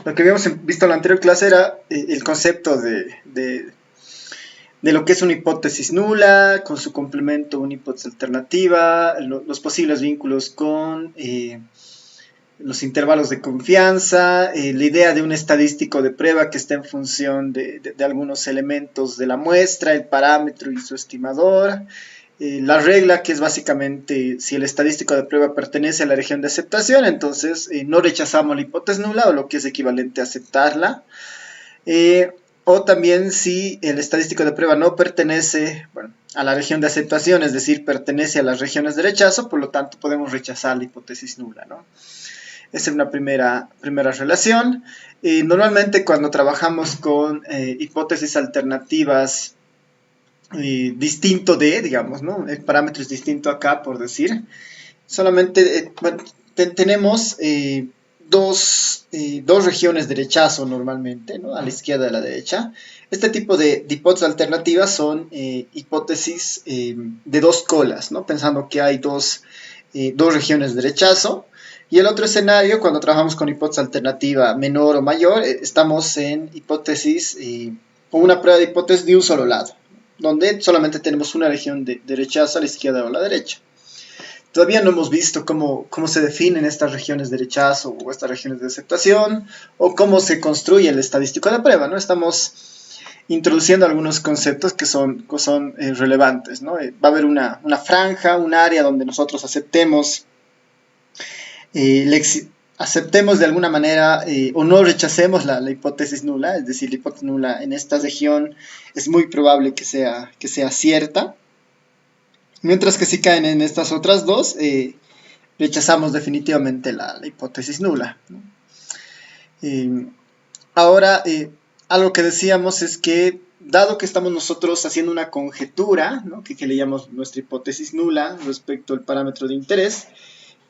Lo que habíamos visto en la anterior clase era el concepto de lo que es una hipótesis nula, con su complemento una hipótesis alternativa, los posibles vínculos con los intervalos de confianza, la idea de un estadístico de prueba que está en función de algunos elementos de la muestra, el parámetro y su estimador, la regla que es básicamente si el estadístico de prueba pertenece a la región de aceptación, entonces no rechazamos la hipótesis nula o lo que es equivalente a aceptarla. O también si el estadístico de prueba no pertenece, bueno, a la región de aceptación, es decir, pertenece a las regiones de rechazo, por lo tanto podemos rechazar la hipótesis nula, ¿no? Esa es una primera relación. Normalmente cuando trabajamos con hipótesis alternativas distinto de, digamos, ¿no? El parámetro es distinto acá, por decir. Solamente bueno, tenemos dos regiones de rechazo normalmente, ¿no? A la izquierda y a la derecha. Este tipo de hipótesis alternativas son hipótesis de dos colas, ¿no? Pensando que hay dos regiones de rechazo. Y el otro escenario, cuando trabajamos con hipótesis alternativa menor o mayor, estamos en hipótesis o una prueba de hipótesis de un solo lado, donde solamente tenemos una región de rechazo a la izquierda o a la derecha. Todavía no hemos visto cómo se definen estas regiones de rechazo o estas regiones de aceptación o cómo se construye el estadístico de prueba, ¿no? Estamos introduciendo algunos conceptos que son relevantes, ¿no? Va a haber una franja, un área donde nosotros aceptemos de alguna manera o no rechacemos la hipótesis nula, es decir, la hipótesis nula en esta región es muy probable que sea cierta, mientras que si caen en estas otras dos, rechazamos definitivamente la hipótesis nula, ¿no? Eh, Ahora, algo que decíamos es que, dado que estamos nosotros haciendo una conjetura, ¿no? que le llamamos nuestra hipótesis nula respecto al parámetro de interés,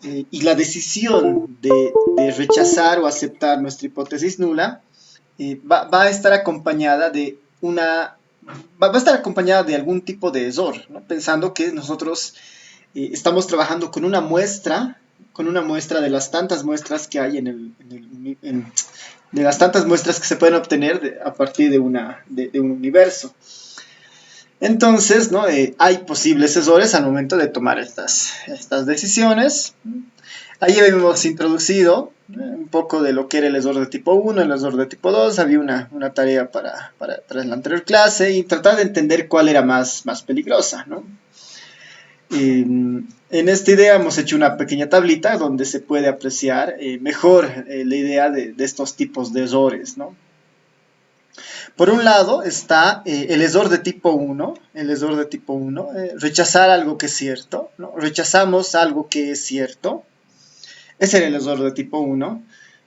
y la decisión de rechazar o aceptar nuestra hipótesis nula va a estar acompañada de va a estar acompañada de algún tipo de error, ¿no? Pensando que nosotros estamos trabajando con una muestra de las tantas muestras que hay de las tantas muestras que se pueden obtener a partir de un universo. Entonces, ¿no? Hay posibles errores al momento de tomar estas decisiones. Ahí habíamos introducido un poco de lo que era el error de tipo 1, el error de tipo 2. Había una tarea para la anterior clase y tratar de entender cuál era más peligrosa, ¿no? En esta idea hemos hecho una pequeña tablita donde se puede apreciar mejor la idea de estos tipos de errores, ¿no? Por un lado está el error de tipo 1, rechazar algo que es cierto, ¿no? Rechazamos algo que es cierto. Ese era el error de tipo 1.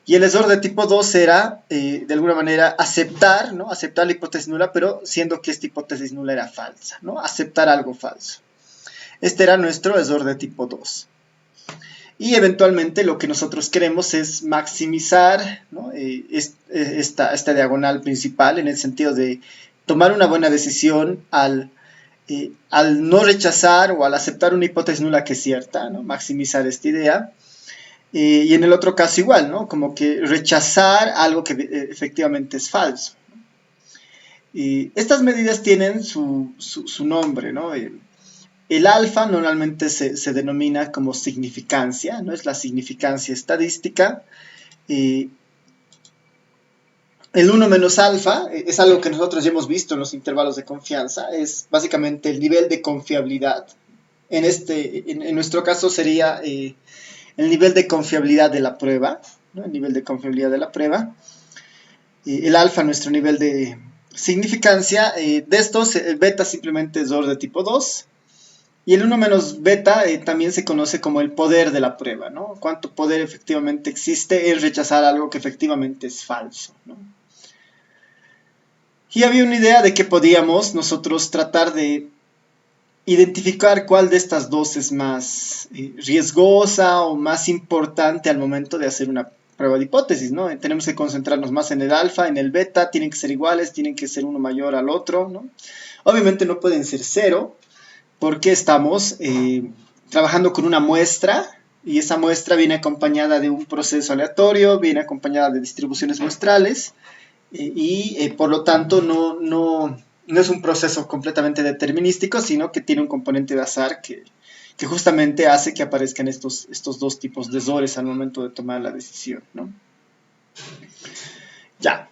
Y el error de tipo 2 era, de alguna manera, aceptar, ¿no? Aceptar la hipótesis nula, pero siendo que esta hipótesis nula era falsa, ¿no? Aceptar algo falso. Este era nuestro error de tipo 2. Y eventualmente lo que nosotros queremos es maximizar, ¿no? esta diagonal principal en el sentido de tomar una buena decisión al no rechazar o al aceptar una hipótesis nula que es cierta, ¿no? Maximizar esta idea. Y en el otro caso igual, ¿no? Como que rechazar algo que efectivamente es falso. Y estas medidas tienen su nombre, ¿no? El alfa normalmente se denomina como significancia, ¿no? Es la significancia estadística. El 1 menos alfa es algo que nosotros ya hemos visto en los intervalos de confianza, es básicamente el nivel de confiabilidad. En nuestro caso sería el nivel de confiabilidad de la prueba, ¿no? El nivel de confiabilidad de la prueba. El alfa, nuestro nivel de significancia. De estos, el beta simplemente es error de tipo 2. Y el 1 menos beta también se conoce como el poder de la prueba, ¿no? Cuánto poder efectivamente existe en rechazar algo que efectivamente es falso, ¿no? Y había una idea de que podíamos nosotros tratar de identificar cuál de estas dos es más riesgosa o más importante al momento de hacer una prueba de hipótesis, ¿no? Tenemos que concentrarnos más en el alfa, en el beta, tienen que ser iguales, tienen que ser uno mayor al otro, ¿no? Obviamente no pueden ser cero, porque estamos trabajando con una muestra, y esa muestra viene acompañada de un proceso aleatorio, viene acompañada de distribuciones muestrales, por lo tanto no es un proceso completamente determinístico, sino que tiene un componente de azar que justamente hace que aparezcan estos dos tipos de errores al momento de tomar la decisión, ¿no? Ya.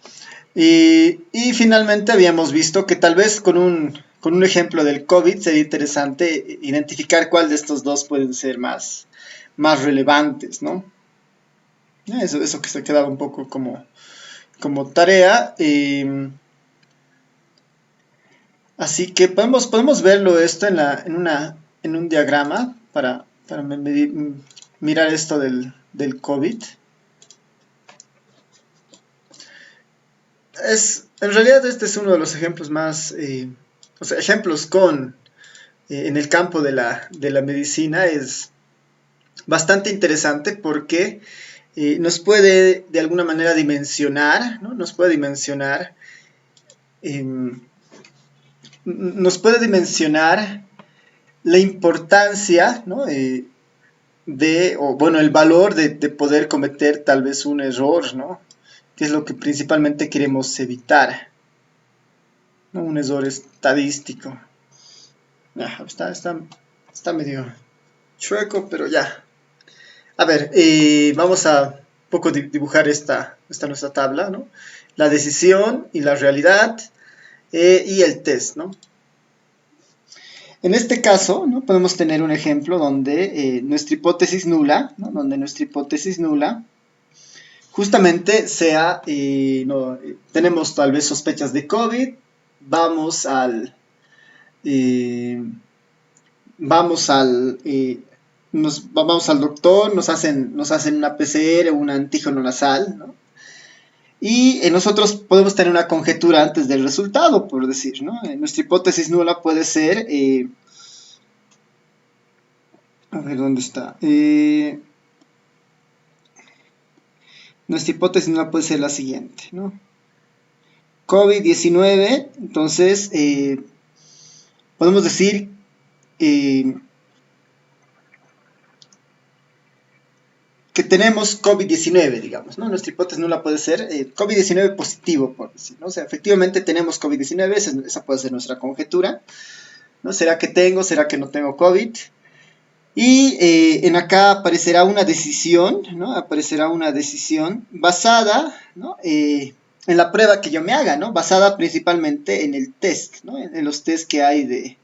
Y finalmente habíamos visto que tal vez con un ejemplo del COVID sería interesante identificar cuál de estos dos pueden ser más relevantes, ¿no? Eso que se quedaba un poco como tarea. Así que podemos verlo esto en un diagrama para mirar esto del COVID. En realidad este es uno de los ejemplos o sea, ejemplos en el campo de la medicina es bastante interesante porque nos puede de alguna manera dimensionar, ¿no? Em, nos puede dimensionar la importancia, ¿no? O bueno, el valor de poder cometer tal vez un error, ¿no? Que es lo que principalmente queremos evitar, ¿no? Un error estadístico. Está medio chueco, pero ya. A ver, vamos a un poco dibujar esta nuestra tabla, ¿no? La decisión y la realidad y el test, ¿no? En este caso, ¿no? Podemos tener un ejemplo donde nuestra hipótesis nula, ¿no? Donde nuestra hipótesis nula justamente sea, no, tenemos tal vez sospechas de COVID, vamos al, eh, vamos al, vamos al doctor, nos hacen una PCR o un antígeno nasal, ¿no? Y nosotros podemos tener una conjetura antes del resultado, por decir, ¿no? Nuestra hipótesis nula puede ser, a ver, ¿dónde está? Nuestra hipótesis nula puede ser la siguiente, ¿no? COVID-19, entonces, podemos decir que tenemos COVID-19, digamos, ¿no? Nuestra hipótesis nula puede ser COVID-19 positivo, por decir, ¿no? O sea, efectivamente tenemos COVID-19, esa puede ser nuestra conjetura, ¿no? ¿Será que tengo, será que no tengo COVID? Y en acá aparecerá una decisión, ¿no? Aparecerá una decisión basada, ¿no? En la prueba que yo me haga, ¿no? Basada principalmente en el test, ¿no? En los test que hay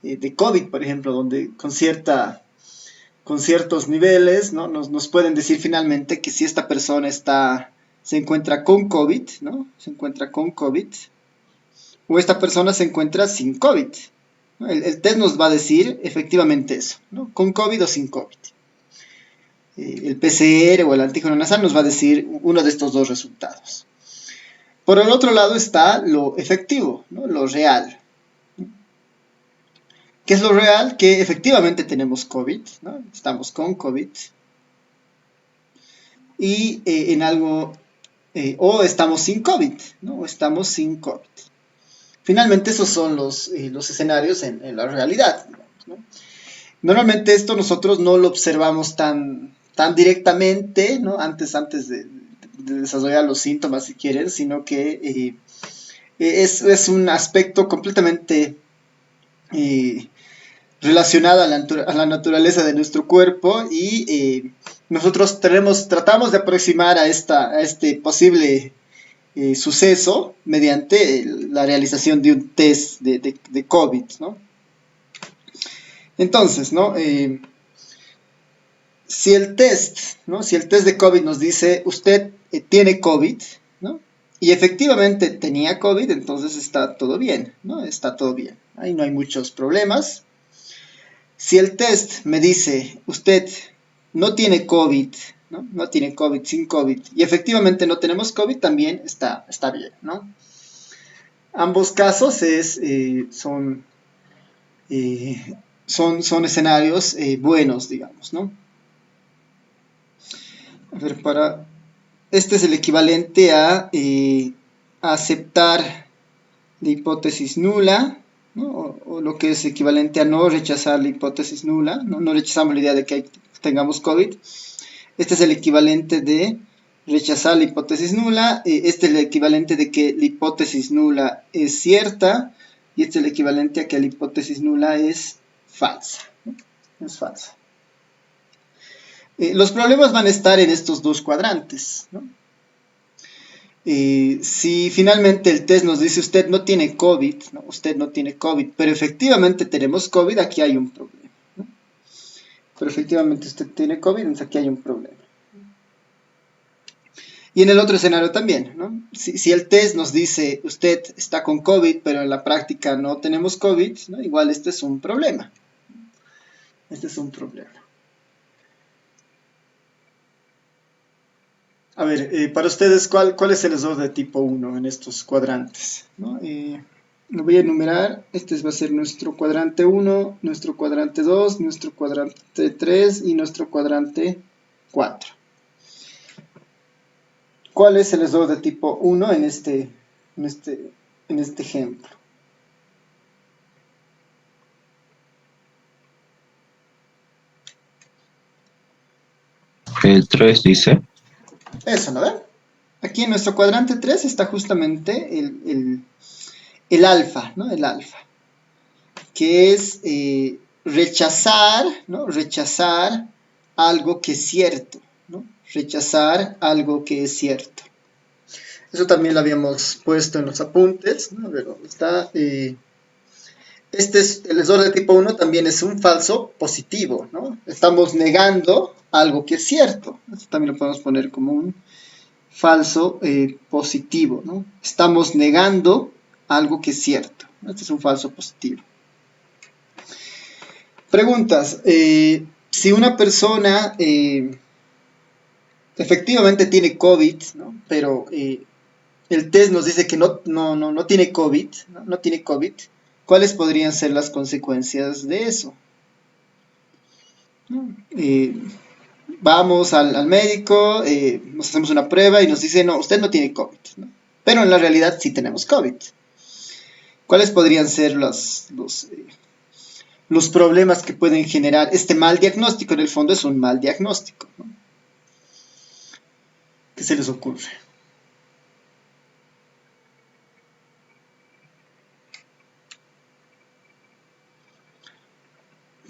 de COVID, por ejemplo, donde con ciertos niveles, ¿no? Nos pueden decir finalmente que si esta persona se encuentra con COVID, ¿no? Se encuentra con COVID, o esta persona se encuentra sin COVID, ¿no? El test nos va a decir efectivamente eso, ¿no? Con COVID o sin COVID. El PCR o el antígeno nasal nos va a decir uno de estos dos resultados. Por el otro lado está lo efectivo, ¿no? Lo real. ¿Qué es lo real? Que efectivamente tenemos COVID, ¿no? Estamos con COVID. Y en algo, o estamos sin COVID, ¿no? O estamos sin COVID. Finalmente esos son los escenarios en la realidad, digamos, ¿no? Normalmente esto nosotros no lo observamos tan directamente, ¿no? Antes de desarrollar los síntomas, si quieren, sino que es un aspecto completamente relacionado a la naturaleza de nuestro cuerpo y nosotros tratamos de aproximar a este posible suceso mediante la realización de un test de COVID, ¿no? Entonces, ¿no? Si el test, ¿no? Si el test de COVID nos dice usted tiene COVID, ¿no? Y efectivamente tenía COVID, entonces está todo bien, ¿no? Está todo bien. Ahí no hay muchos problemas. Si el test me dice usted no tiene COVID, ¿no? No tiene COVID, sin COVID, y efectivamente no tenemos COVID, también está bien, ¿no? Ambos casos son escenarios buenos, digamos, ¿no? A ver, este es el equivalente a aceptar la hipótesis nula, ¿no? O lo que es equivalente a no rechazar la hipótesis nula, no rechazamos la idea de que tengamos COVID. Este es el equivalente de rechazar la hipótesis nula. Este es el equivalente de que la hipótesis nula es cierta. Y este es el equivalente a que la hipótesis nula es falsa, ¿no? Es falsa. Los problemas van a estar en estos dos cuadrantes, ¿no? Si finalmente el test nos dice usted no tiene COVID, ¿no? Usted no tiene COVID, pero efectivamente tenemos COVID, aquí hay un problema, ¿no? Pero efectivamente usted tiene COVID, entonces aquí hay un problema. Y en el otro escenario también, ¿no? Si el test nos dice usted está con COVID, pero en la práctica no tenemos COVID, ¿no? Igual este es un problema. Este es un problema. A ver, para ustedes, ¿cuál es el error de tipo 1 en estos cuadrantes? ¿No? Lo voy a enumerar. Este va a ser nuestro cuadrante 1, nuestro cuadrante 2, nuestro cuadrante 3 y nuestro cuadrante 4. ¿Cuál es el error de tipo 1 en este ejemplo? El 3 dice. Eso, ¿no ven? Aquí en nuestro cuadrante 3 está justamente el alfa, ¿no? El alfa, que es rechazar, ¿no? Rechazar algo que es cierto, ¿no? Rechazar algo que es cierto. Eso también lo habíamos puesto en los apuntes, ¿no? A ver, ¿dónde está? Este es el error de tipo 1, también es un falso positivo, ¿no? Estamos negando algo que es cierto. Esto también lo podemos poner como un falso positivo, ¿no? Estamos negando algo que es cierto. Este es un falso positivo. Preguntas. Si una persona efectivamente tiene COVID, ¿no? Pero el test nos dice que no tiene COVID, no tiene COVID, ¿cuáles podrían ser las consecuencias de eso? Vamos al médico, nos hacemos una prueba y nos dice, no, usted no tiene COVID, ¿no? Pero en la realidad sí tenemos COVID. ¿Cuáles podrían ser los problemas que pueden generar este mal diagnóstico? En el fondo es un mal diagnóstico, ¿no? ¿Qué se les ocurre?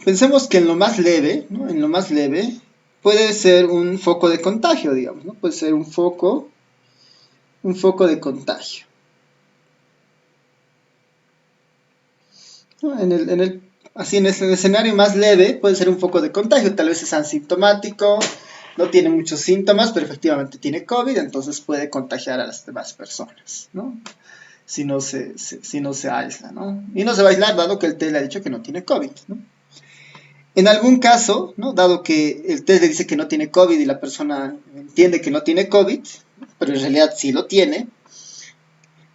Pensemos que en lo más leve, ¿no? En lo más leve puede ser un foco de contagio, digamos, ¿no? Puede ser un foco de contagio. ¿No? En el escenario más leve puede ser un foco de contagio, tal vez es asintomático, no tiene muchos síntomas, pero efectivamente tiene COVID, entonces puede contagiar a las demás personas, ¿no? Si no se aísla, ¿no? Y no se va a aislar dado que el test le ha dicho que no tiene COVID, ¿no? En algún caso, ¿no? Dado que el test le dice que no tiene COVID y la persona entiende que no tiene COVID, pero en realidad sí lo tiene,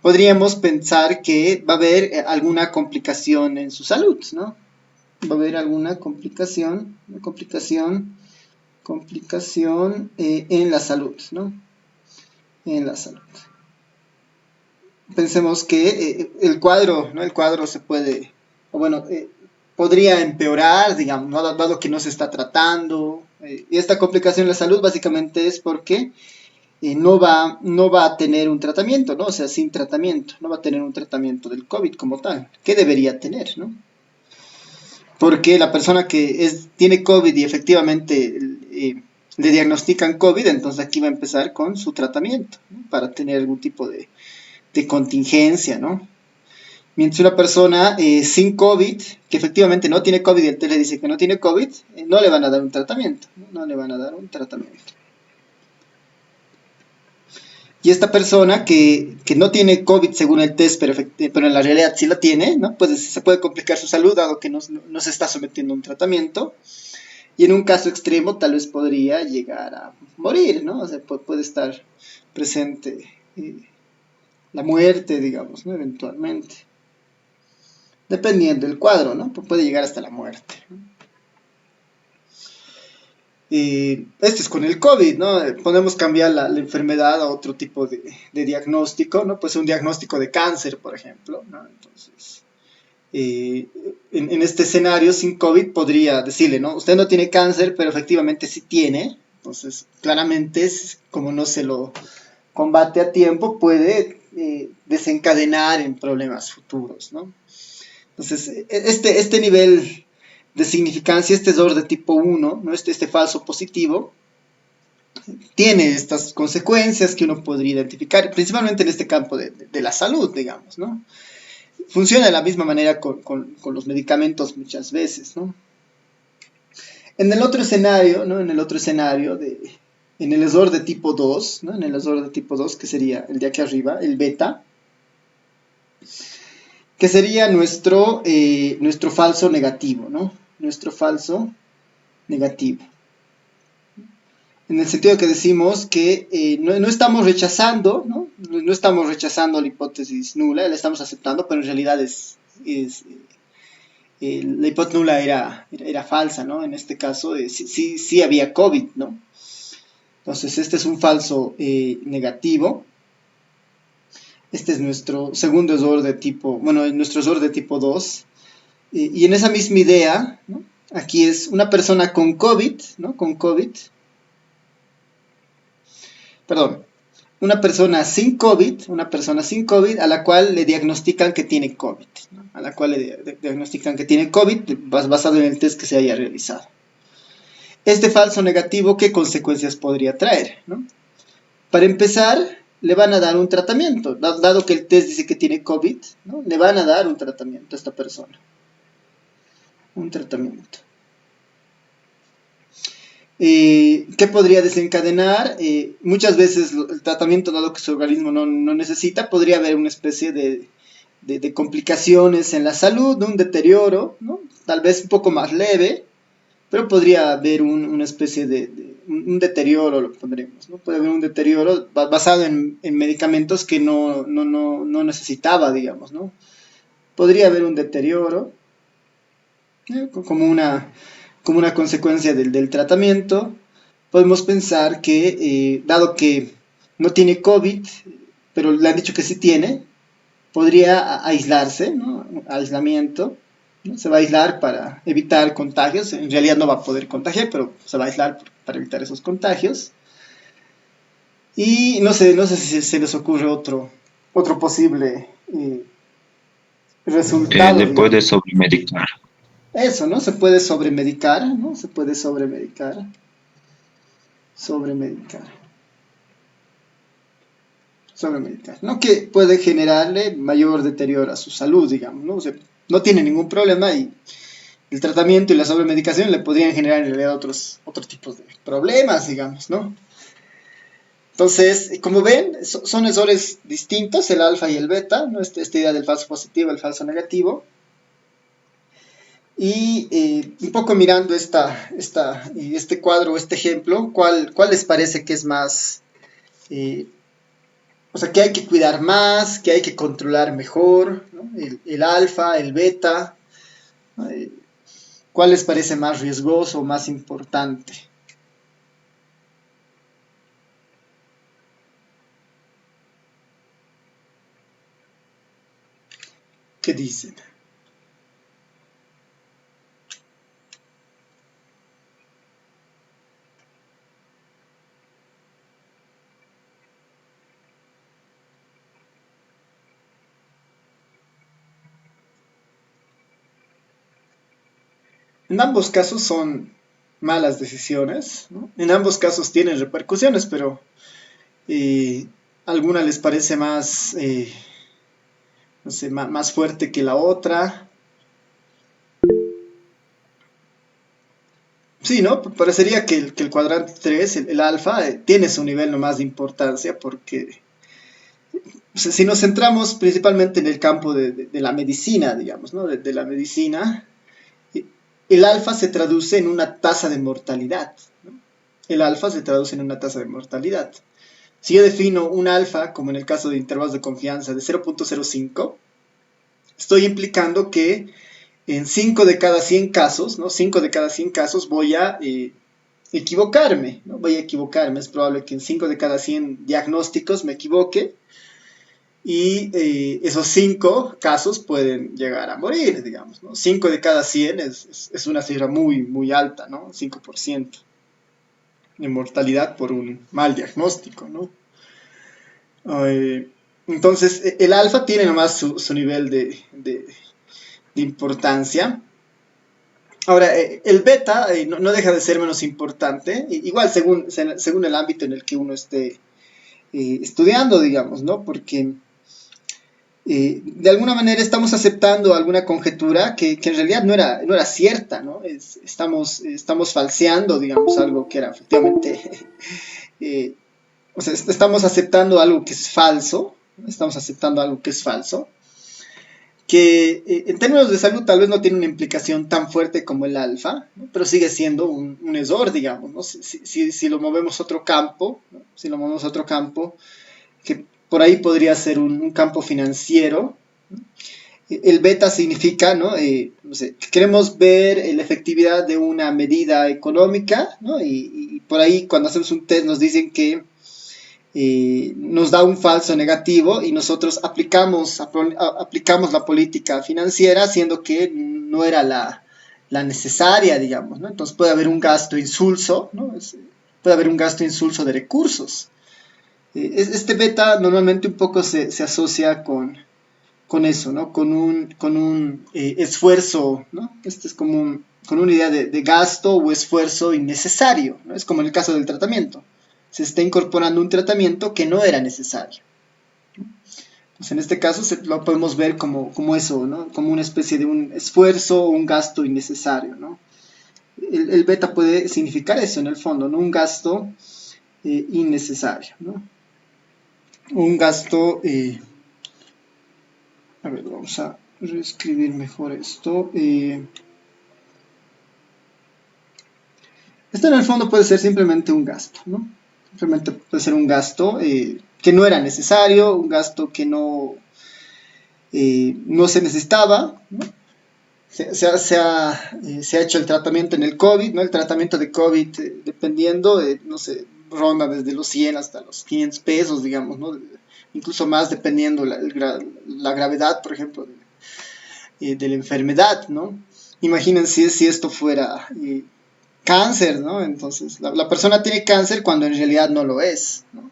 podríamos pensar que va a haber alguna complicación en su salud, ¿no? Va a haber alguna complicación en la salud, ¿no? En la salud. Pensemos que el cuadro, ¿no? El cuadro se puede, o bueno, podría empeorar, digamos, ¿no? Dado que no se está tratando. Y esta complicación en la salud básicamente es porque no va a tener un tratamiento, ¿no? O sea, sin tratamiento, no va a tener un tratamiento del COVID como tal. ¿Qué debería tener, no? Porque la persona que tiene COVID y efectivamente le diagnostican COVID, entonces aquí va a empezar con su tratamiento, ¿no? Para tener algún tipo de contingencia, ¿no? Mientras una persona sin COVID, que efectivamente no tiene COVID y el test le dice que no tiene COVID, no le van a dar un tratamiento, ¿no? No le van a dar un tratamiento. Y esta persona que no tiene COVID según el test, pero en la realidad sí la tiene, ¿no? Pues se puede complicar su salud dado que no se está sometiendo a un tratamiento. Y en un caso extremo tal vez podría llegar a morir, ¿no? O sea, puede estar presente la muerte, digamos, ¿no? Eventualmente. Dependiendo del cuadro, ¿no? Puede llegar hasta la muerte, ¿no? Esto es con el COVID, ¿no? Podemos cambiar la enfermedad a otro tipo de diagnóstico, ¿no? Pues un diagnóstico de cáncer, por ejemplo, ¿no? Entonces, eh, en este escenario sin COVID podría decirle, ¿no? Usted no tiene cáncer, pero efectivamente sí tiene. Entonces, claramente, como no se lo combate a tiempo, puede desencadenar en problemas futuros, ¿no? Entonces, este nivel de significancia, este error de tipo 1, ¿no? Este falso positivo, tiene estas consecuencias que uno podría identificar, principalmente en este campo de la salud, digamos, ¿no? Funciona de la misma manera con los medicamentos muchas veces, ¿no? En el otro escenario, ¿no? En el otro escenario, en el error de tipo 2, ¿no? En el error de tipo 2, que sería el de aquí arriba, el beta, que sería nuestro falso negativo, ¿no? Nuestro falso negativo. En el sentido que decimos que no estamos rechazando, ¿no? No estamos rechazando la hipótesis nula, la estamos aceptando, pero en realidad la hipótesis nula era falsa, ¿no? En este caso sí había COVID, ¿no? Entonces este es un falso negativo. Este es nuestro segundo error de tipo, bueno, nuestro error de tipo 2. Y en esa misma idea, ¿no? Aquí es una persona con COVID, ¿no? Con COVID, perdón, una persona sin COVID a la cual le diagnostican que tiene COVID, ¿no? A la cual le diagnostican que tiene COVID basado en el test que se haya realizado. Este falso negativo, ¿qué consecuencias podría traer? ¿No? Para empezar, le van a dar un tratamiento, dado que el test dice que tiene COVID, ¿no? Le van a dar un tratamiento a esta persona, un tratamiento. ¿Qué podría desencadenar? Muchas veces el tratamiento, dado que su organismo no necesita, podría haber una especie de complicaciones en la salud, un deterioro, ¿no? Tal vez un poco más leve, pero podría haber una especie un deterioro, lo pondremos, ¿no? Puede haber un deterioro basado en medicamentos que no necesitaba, digamos, ¿no? Podría haber un deterioro, como una consecuencia del tratamiento. Podemos pensar que, dado que no tiene COVID, pero le han dicho que sí tiene, podría aislarse, ¿no? Aislamiento, ¿no? Se va a aislar para evitar contagios. En realidad no va a poder contagiar, pero se va a aislar para evitar esos contagios. Y no sé si se les ocurre otro posible resultado, Le puede digamos. sobremedicar. Eso, ¿no? Se puede sobremedicar, ¿no? Se puede sobremedicar, sobremedicar, ¿no? Que puede generarle mayor deterioro a su salud, digamos, ¿no? O sea, no tiene ningún problema y el tratamiento y la sobremedicación le podrían generar en realidad otros tipos de problemas, digamos, ¿no? Entonces, como ven, son errores distintos, el alfa y el beta, ¿no? Esta idea del falso positivo, el falso negativo. Y un poco mirando este cuadro, este ejemplo, ¿cuál les parece que es más, eh, o sea, que hay que cuidar más, que hay que controlar mejor, ¿no? El alfa, el beta, ¿no? ¿Cuál les parece más riesgoso, más importante? ¿Qué dicen? En ambos casos son malas decisiones, ¿no? En ambos casos tienen repercusiones, pero eh, alguna les parece más, no sé, más fuerte que la otra. Sí, ¿no? Parecería que el cuadrante 3, el alfa, tiene su nivel nomás de importancia porque o sea, si nos centramos principalmente en el campo de la medicina, digamos, ¿no? De la medicina, el alfa se traduce en una tasa de mortalidad, ¿no? El alfa se traduce en una tasa de mortalidad. Si yo defino un alfa, como en el caso de intervalos de confianza, de 0.05, estoy implicando que en 5 de cada 100 casos, ¿no? 5 de cada 100 casos voy a equivocarme, ¿no? Voy a equivocarme. Es probable que en 5 de cada 100 diagnósticos me equivoque. y esos 5 casos pueden llegar a morir, digamos, ¿no? 5 de cada 100 es una cifra muy, muy alta, ¿no? 5% de mortalidad por un mal diagnóstico, ¿no? Eh, entonces, el alfa tiene nomás su nivel de importancia. Ahora, el beta no deja de ser menos importante, igual según el ámbito en el que uno esté estudiando, digamos, ¿no? Porque de alguna manera estamos aceptando alguna conjetura que en realidad no era cierta, ¿no? Estamos falseando, digamos, algo que era efectivamente, eh, o sea, estamos aceptando algo que es falso, ¿no? Estamos aceptando algo que es falso, que en términos de salud tal vez no tiene una implicación tan fuerte como el alfa, ¿no? Pero sigue siendo un error, digamos, ¿no? Si lo movemos a otro campo, ¿no? Si lo movemos a otro campo, que por ahí podría ser un campo financiero. El beta significa, ¿no? No sé, queremos ver la efectividad de una medida económica, ¿no? Y por ahí cuando hacemos un test nos dicen que nos da un falso negativo y nosotros aplicamos la política financiera siendo que no era la necesaria, digamos, ¿no? Entonces puede haber un gasto insulso, ¿no? Puede haber un gasto insulso de recursos. Este beta normalmente un poco se asocia con eso, ¿no? Con un esfuerzo, ¿no? Este es como con una idea de gasto o esfuerzo innecesario, ¿no? Es como en el caso del tratamiento. Se está incorporando un tratamiento que no era necesario. Pues en este caso lo podemos ver como eso, ¿no? Como una especie de un esfuerzo o un gasto innecesario, ¿no? El beta puede significar eso en el fondo, ¿no? Un gasto innecesario, ¿no? Un gasto a ver, vamos a reescribir mejor esto. Esto en el fondo puede ser simplemente un gasto, ¿no? Simplemente puede ser un gasto que no era necesario, un gasto que no se necesitaba, ¿no? Se ha hecho el tratamiento en el COVID, ¿no? El tratamiento de COVID, dependiendo, no sé, ronda desde los 100 hasta los 500 pesos, digamos, ¿no? Incluso más dependiendo la gravedad, por ejemplo, de la enfermedad, ¿no? Imagínense si esto fuera cáncer, ¿no? Entonces, la persona tiene cáncer cuando en realidad no lo es, ¿no?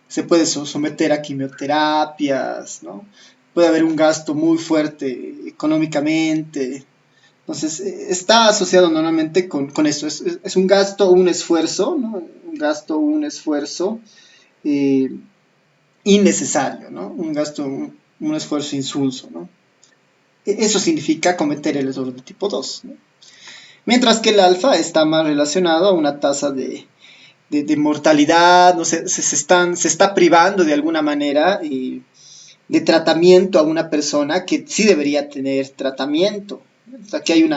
Se puede someter a quimioterapias, ¿no? Puede haber un gasto muy fuerte económicamente. Entonces, está asociado normalmente con eso. Es un gasto o un esfuerzo, ¿no? Un gasto o un esfuerzo eh, innecesario, ¿no? Un gasto, un esfuerzo insulso, ¿no? Eso significa cometer el error de tipo 2, ¿no? Mientras que el alfa está más relacionado a una tasa de mortalidad, no sé, se está privando de alguna manera de tratamiento a una persona que sí debería tener tratamiento. O sea, aquí hay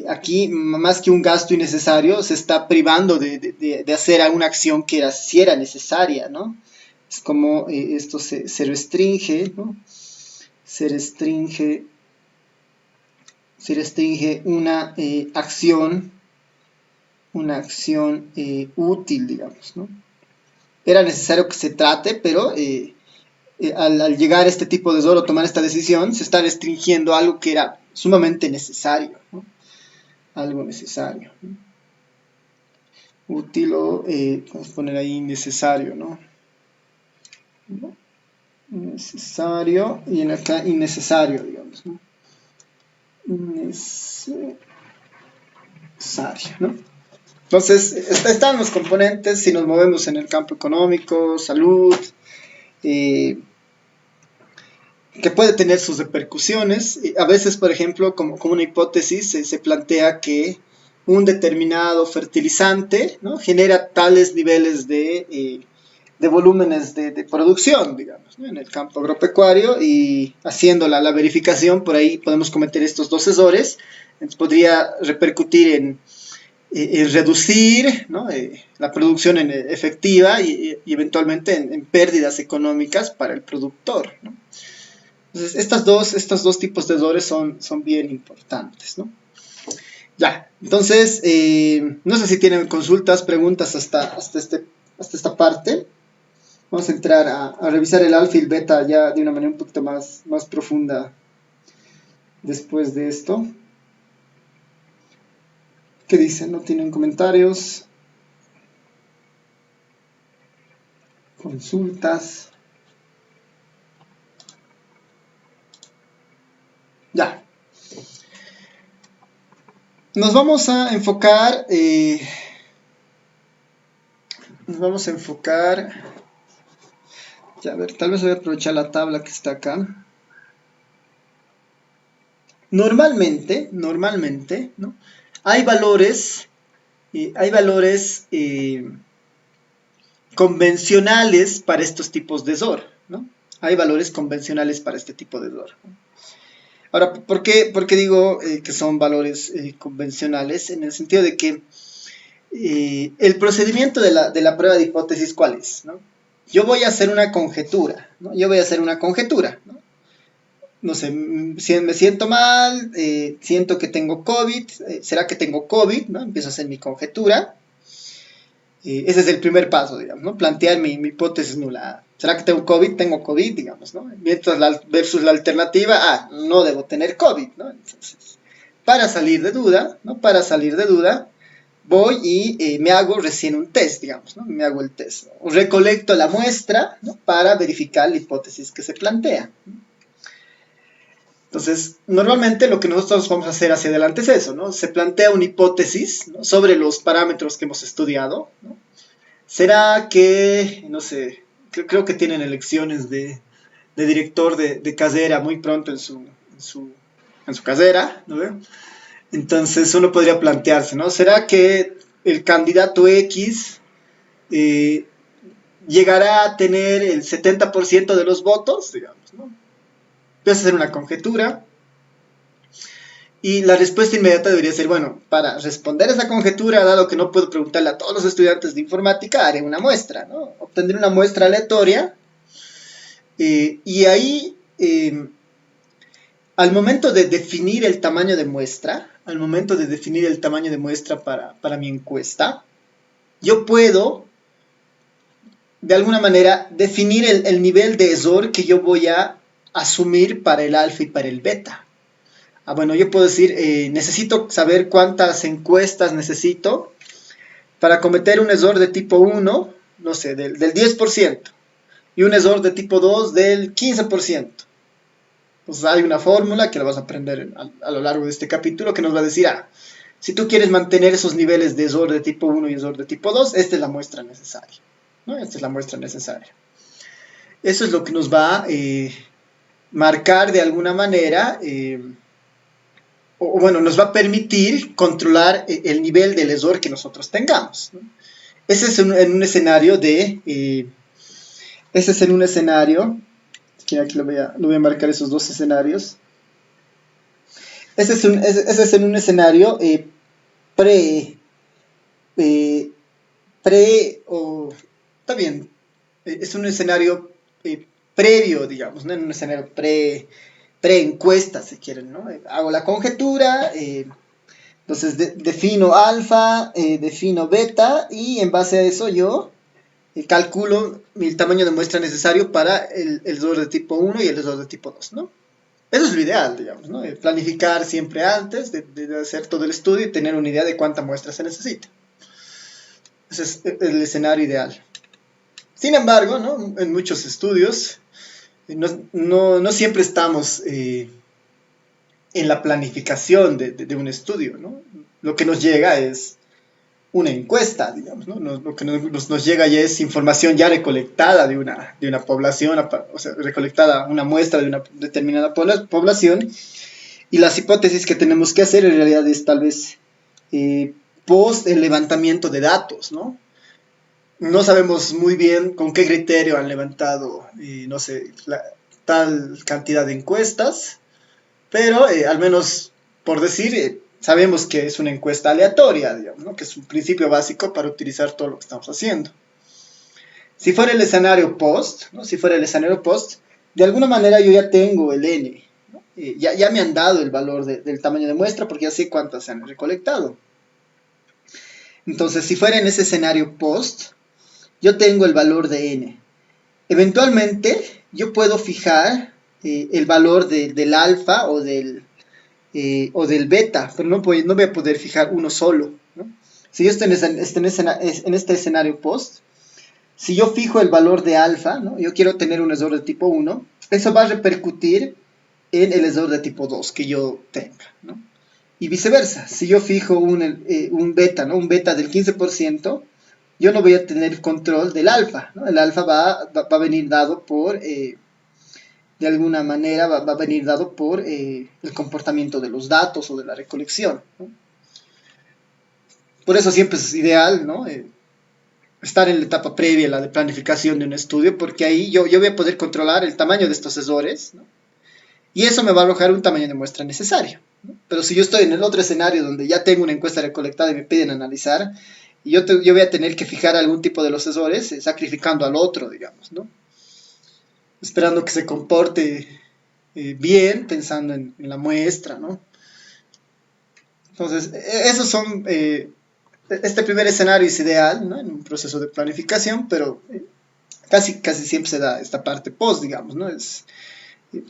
aquí más que un gasto innecesario, se está privando de hacer alguna acción que sí era necesaria, ¿no? Es como esto se restringe, ¿no? Se restringe una acción útil, digamos, ¿no? Era necesario que se trate, pero al llegar a este tipo de error o tomar esta decisión, se está restringiendo algo que era sumamente necesario, ¿no? Algo necesario, ¿no? Útil o, vamos a poner ahí necesario, ¿no? Necesario y en acá innecesario, digamos, ¿no? Innecesario, ¿no? Entonces, están los componentes, si nos movemos en el campo económico, salud, eh, que puede tener sus repercusiones. A veces, por ejemplo, como una hipótesis, se plantea que un determinado fertilizante, ¿no? Genera tales niveles de volúmenes de producción, digamos, ¿no? En el campo agropecuario, y haciendo la verificación, por ahí podemos cometer estos dos errores. Entonces podría repercutir en reducir, ¿no? La producción efectiva y eventualmente en pérdidas económicas para el productor, ¿no? Entonces, estos dos tipos de errores son bien importantes, ¿no? Ya, entonces, no sé si tienen consultas, preguntas hasta esta parte. Vamos a entrar a revisar el alfa y el beta ya de una manera un poquito más profunda después de esto. ¿Qué dicen? No tienen comentarios. Consultas. Ya. Nos vamos a enfocar. Ya, a ver, tal vez voy a aprovechar la tabla que está acá. Normalmente, ¿no? Hay valores convencionales para estos tipos de SOR, ¿no? Hay valores convencionales para este tipo de SOR. Ahora, por qué digo que son valores convencionales? En el sentido de que el procedimiento de la prueba de hipótesis, ¿cuál es? ¿No? Yo voy a hacer una conjetura, ¿no? ¿no? No sé, si me siento mal, siento que tengo COVID, ¿será que tengo COVID? ¿No? Empiezo a hacer mi conjetura. Ese es el primer paso, digamos, ¿no? Plantear mi hipótesis nula. ¿Será que tengo COVID? Tengo COVID, digamos, ¿no? Versus la alternativa, no debo tener COVID, ¿no? Entonces, para salir de duda, ¿no? Voy y me hago recién un test, digamos, ¿no? Me hago el test. ¿No? Recolecto la muestra, ¿no? Para verificar la hipótesis que se plantea. Entonces, normalmente lo que nosotros vamos a hacer hacia adelante es eso, ¿no? Se plantea una hipótesis, ¿no? Sobre los parámetros que hemos estudiado, ¿no? ¿Será que, no sé, creo que tienen elecciones de director de casera muy pronto en su casera, ¿no? Entonces uno podría plantearse, ¿no? ¿Será que el candidato X eh, llegará a tener el 70% de los votos, digamos, ¿no? Empieza a hacer una conjetura y la respuesta inmediata debería ser, bueno, para responder a esa conjetura, dado que no puedo preguntarle a todos los estudiantes de informática, haré una muestra, ¿no? Obtendré una muestra aleatoria y ahí, al momento de definir el tamaño de muestra, para mi encuesta, yo puedo de alguna manera definir el nivel de error que yo voy a asumir para el alfa y para el beta. Bueno, yo puedo decir, necesito saber cuántas encuestas necesito para cometer un error de tipo 1, no sé, del 10%, y un error de tipo 2 del 15%. Pues hay una fórmula que la vas a aprender a lo largo de este capítulo que nos va a decir, si tú quieres mantener esos niveles de error de tipo 1 y error de tipo 2, esta es la muestra necesaria, ¿no? Esta es la muestra necesaria. Eso es lo que nos va a marcar de alguna manera, o bueno, nos va a permitir controlar el nivel del error que nosotros tengamos, ¿no? Ese es en un escenario aquí lo voy a marcar esos dos escenarios. Ese es en un escenario eh, está bien, es un escenario previo, digamos, ¿no? En un escenario pre-encuesta, si quieren, ¿no? Hago la conjetura, entonces defino alfa, defino beta, y en base a eso yo calculo el tamaño de muestra necesario para el error de tipo 1 y el error de tipo 2, ¿no? Eso es lo ideal, digamos, ¿no? Planificar siempre antes de hacer todo el estudio y tener una idea de cuánta muestra se necesita. Ese es el escenario ideal. Sin embargo, ¿no? En muchos estudios no siempre estamos en la planificación de un estudio, ¿no? Lo que nos llega es una encuesta, digamos, ¿no? Lo que nos llega ya es información ya recolectada de una población, o sea, recolectada una muestra de una determinada población, y las hipótesis que tenemos que hacer en realidad es tal vez post el levantamiento de datos, ¿no? No sabemos muy bien con qué criterio han levantado, no sé, tal cantidad de encuestas, pero al menos por decir, sabemos que es una encuesta aleatoria, digamos, ¿no? Que es un principio básico para utilizar todo lo que estamos haciendo. Si fuera el escenario post, ¿no? De alguna manera yo ya tengo el n, ¿no? Ya me han dado el valor del tamaño de muestra porque ya sé cuántas se han recolectado. Entonces, si fuera en ese escenario post, yo tengo el valor de n. Eventualmente yo puedo fijar el valor del alfa o del beta, pero no voy a poder fijar uno solo, ¿no? Si yo estoy en este escenario post, si yo fijo el valor de alfa, ¿no? Yo quiero tener un error de tipo 1, eso va a repercutir en el error de tipo 2 que yo tenga, ¿no? Y viceversa, si yo fijo un beta, ¿no? Un beta del 15%, yo no voy a tener control del alfa, ¿no? El alfa va a venir dado por, de alguna manera, va a venir dado por el comportamiento de los datos o de la recolección, ¿no? Por eso siempre es ideal, ¿no? Estar en la etapa previa, la de planificación de un estudio, porque ahí yo voy a poder controlar el tamaño de estos errores, ¿no? Y eso me va a arrojar un tamaño de muestra necesario, ¿no? Pero si yo estoy en el otro escenario donde ya tengo una encuesta recolectada y me piden analizar, y yo voy a tener que fijar algún tipo de los errores, sacrificando al otro, digamos, ¿no? Esperando que se comporte bien, pensando en la muestra, ¿no? Entonces, esos son este primer escenario es ideal, ¿no? En un proceso de planificación, pero casi siempre se da esta parte post, digamos, ¿no?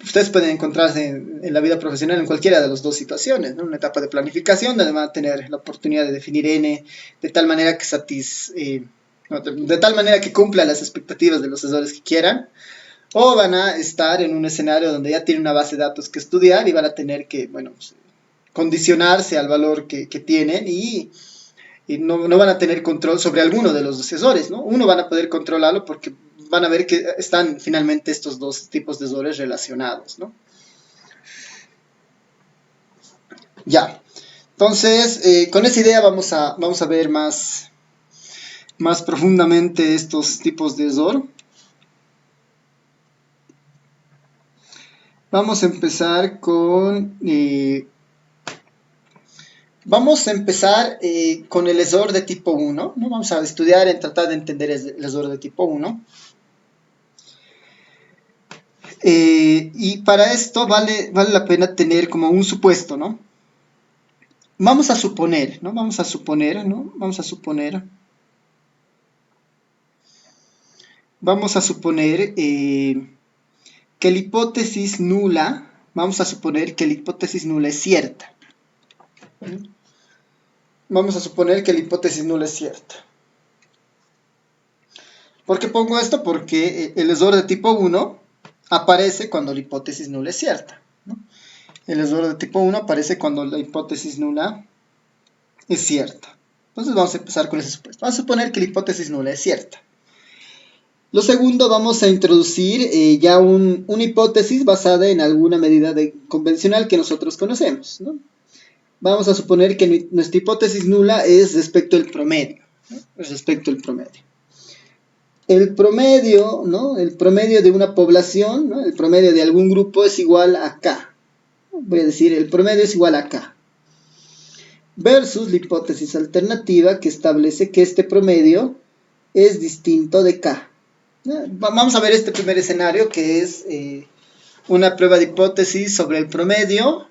Ustedes pueden encontrarse en la vida profesional en cualquiera de las dos situaciones, ¿no? Una etapa de planificación donde van a tener la oportunidad de definir N de tal manera que no, de tal manera que cumpla las expectativas de los asesores que quieran, o van a estar en un escenario donde ya tienen una base de datos que estudiar y van a tener que, bueno, pues, condicionarse al valor que tienen y no van a tener control sobre alguno de los asesores, ¿no? Uno van a poder controlarlo porque van a ver que están finalmente estos dos tipos de asesores relacionados, ¿no? Ya. Entonces, con esa idea vamos a ver más profundamente estos tipos de SOR. Vamos a empezar con el ESOR de tipo 1, ¿no? Vamos a estudiar y tratar de entender el ESOR de tipo 1. Y para esto vale la pena tener como un supuesto, ¿no? Vamos a suponer, ¿no? Vamos a suponer que la hipótesis nula, es cierta. Vamos a suponer que la hipótesis nula es cierta. ¿Por qué pongo esto? Porque el error de tipo 1 aparece cuando la hipótesis nula es cierta, ¿no? El error de tipo 1 aparece cuando la hipótesis nula es cierta. Entonces vamos a empezar con ese supuesto. Vamos a suponer que la hipótesis nula es cierta. Lo segundo, vamos a introducir ya una hipótesis basada en alguna medida convencional que nosotros conocemos, ¿no? Vamos a suponer que nuestra hipótesis nula es respecto al promedio, ¿no? El promedio, ¿no? El promedio de una población, ¿no? El promedio de algún grupo es igual a K. Voy a decir, el promedio es igual a K. Versus la hipótesis alternativa que establece que este promedio es distinto de K. Vamos a ver este primer escenario que es una prueba de hipótesis sobre el promedio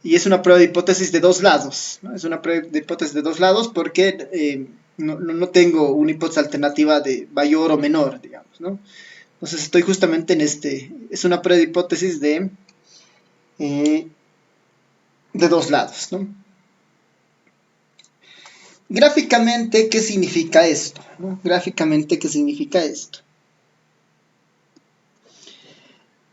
y es una prueba de hipótesis de dos lados, ¿no? Es una prueba de hipótesis de dos lados porque no tengo una hipótesis alternativa de mayor o menor, digamos, ¿no? Entonces estoy justamente es una prueba de hipótesis de dos lados, ¿no? Gráficamente, ¿qué significa esto? ¿No? Gráficamente, ¿qué significa esto?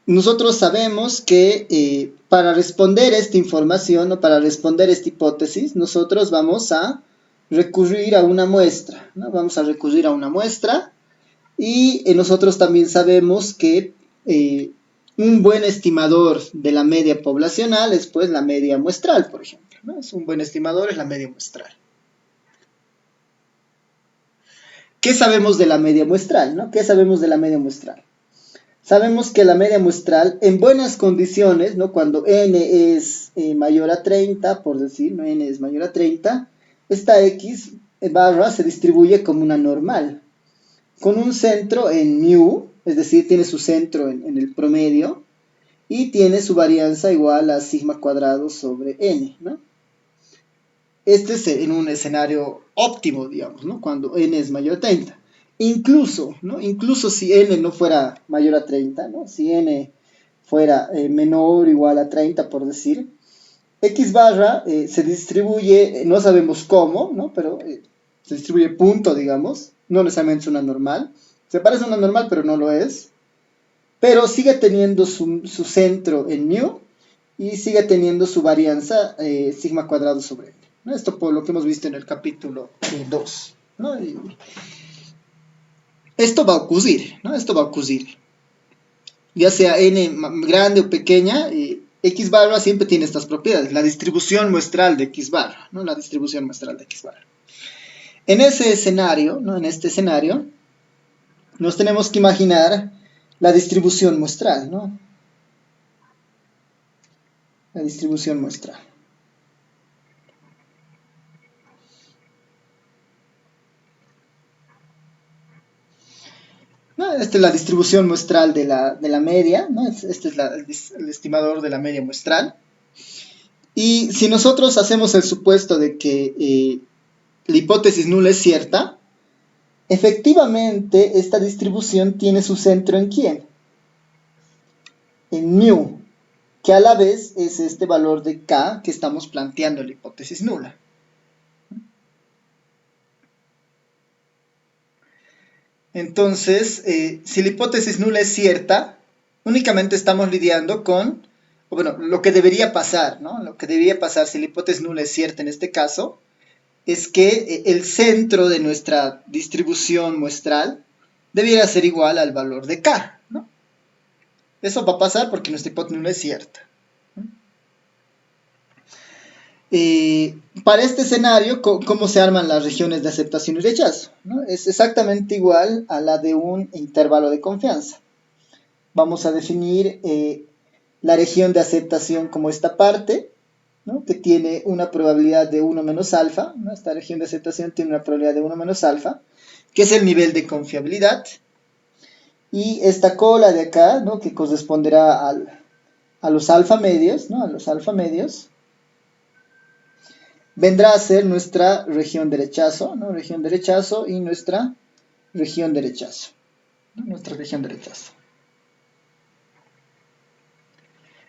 Nosotros sabemos que para responder esta información o para responder esta hipótesis, nosotros vamos a recurrir a una muestra, ¿no? Vamos a recurrir a una muestra y nosotros también sabemos que un buen estimador de la media poblacional es pues la media muestral, por ejemplo, ¿no? Es un buen estimador, es la media muestral. ¿Qué sabemos de la media muestral, no? ¿Qué sabemos de la media muestral? Sabemos que la media muestral, en buenas condiciones, ¿no? Cuando n es mayor a 30, por decir, ¿no? N es mayor a 30, esta x barra se distribuye como una normal, con un centro en mu, es decir, tiene su centro en el promedio, y tiene su varianza igual a sigma cuadrado sobre n, ¿no? Este es en un escenario óptimo, digamos, ¿no? Cuando n es mayor a 30. incluso, ¿no? Incluso si n no fuera mayor a 30, ¿no? Si n fuera menor o igual a 30, por decir, X barra se distribuye, no sabemos cómo, ¿no? Pero se distribuye punto, digamos, no necesariamente es una normal. Se parece a una normal, pero no lo es. Pero sigue teniendo su centro en mu y sigue teniendo su varianza sigma cuadrado sobre n, ¿no? Esto por lo que hemos visto en el capítulo 2, ¿no? Esto va a ocurrir, ¿no? Esto va a ocurrir. Ya sea n grande o pequeña, X barra siempre tiene estas propiedades. La distribución muestral de X barra, ¿no? La distribución muestral de X barra. En ese escenario, ¿no? En este escenario, nos tenemos que imaginar la distribución muestral, ¿no? La distribución muestral. ¿No? Esta es la distribución muestral de la media, ¿no? Este es el estimador de la media muestral. Y si nosotros hacemos el supuesto de que la hipótesis nula es cierta, efectivamente esta distribución tiene su centro ¿en quién? En mu, que a la vez es este valor de k que estamos planteando en la hipótesis nula. Entonces, si la hipótesis nula es cierta, únicamente estamos lidiando con, bueno, lo que debería pasar, ¿no? Lo que debería pasar si la hipótesis nula es cierta en este caso, es que el centro de nuestra distribución muestral debiera ser igual al valor de k, ¿no? Eso va a pasar porque nuestra hipótesis nula es cierta. Para este escenario, ¿cómo se arman las regiones de aceptación y rechazo? ¿No? Es exactamente igual a la de un intervalo de confianza. Vamos a definir la región de aceptación como esta parte, ¿no? Que tiene una probabilidad de 1 menos alfa, ¿no? Esta región de aceptación tiene una probabilidad de 1 menos alfa, que es el nivel de confiabilidad. Y esta cola de acá, ¿no? Que corresponderá a los alfa medios, ¿no? A los alfa medios, vendrá a ser nuestra región de rechazo, ¿no? Región de rechazo y nuestra región de rechazo, ¿no? Nuestra región de rechazo.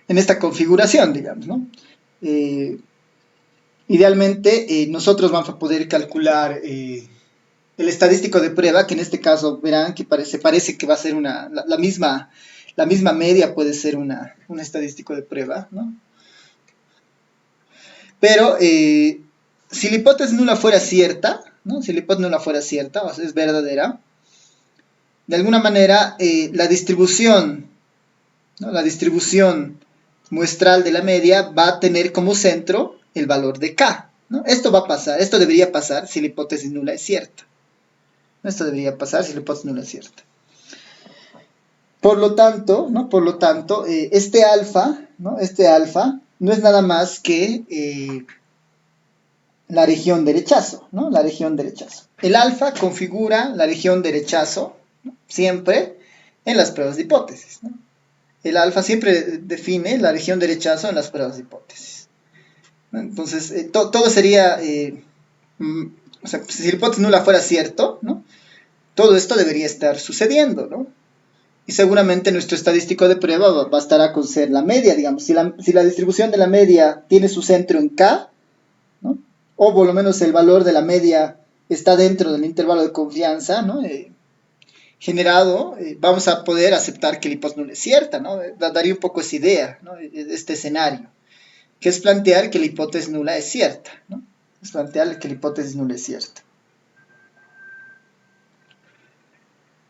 En esta configuración, digamos, ¿no? Idealmente, nosotros vamos a poder calcular el estadístico de prueba, que en este caso verán que parece que va a ser la misma media puede ser un estadístico de prueba, ¿no? Pero si la hipótesis nula fuera cierta, ¿no? Si la hipótesis nula fuera cierta, o sea, es verdadera, de alguna manera la distribución, ¿no? La distribución muestral de la media va a tener como centro el valor de k, ¿no? Esto va a pasar, esto debería pasar si la hipótesis nula es cierta. Esto debería pasar si la hipótesis nula es cierta. Por lo tanto, ¿no? Este alfa, ¿no? Este alfa no es nada más que la región de rechazo, ¿no? La región de rechazo. El alfa configura la región de rechazo, ¿no? Siempre en las pruebas de hipótesis, ¿no? El alfa siempre define la región de rechazo en las pruebas de hipótesis, ¿no? Entonces, todo sería, o sea, si la hipótesis nula fuera cierto, ¿no? Todo esto debería estar sucediendo, ¿no? Y seguramente nuestro estadístico de prueba bastará con ser la media, digamos. Si la distribución de la media tiene su centro en k, ¿no? O por lo menos el valor de la media está dentro del intervalo de confianza, ¿no? Generado, vamos a poder aceptar que la hipótesis nula es cierta, ¿no? Daría un poco esa idea, ¿no? Este escenario, que es plantear que la hipótesis nula es cierta, ¿no? Es plantear que la hipótesis nula es cierta.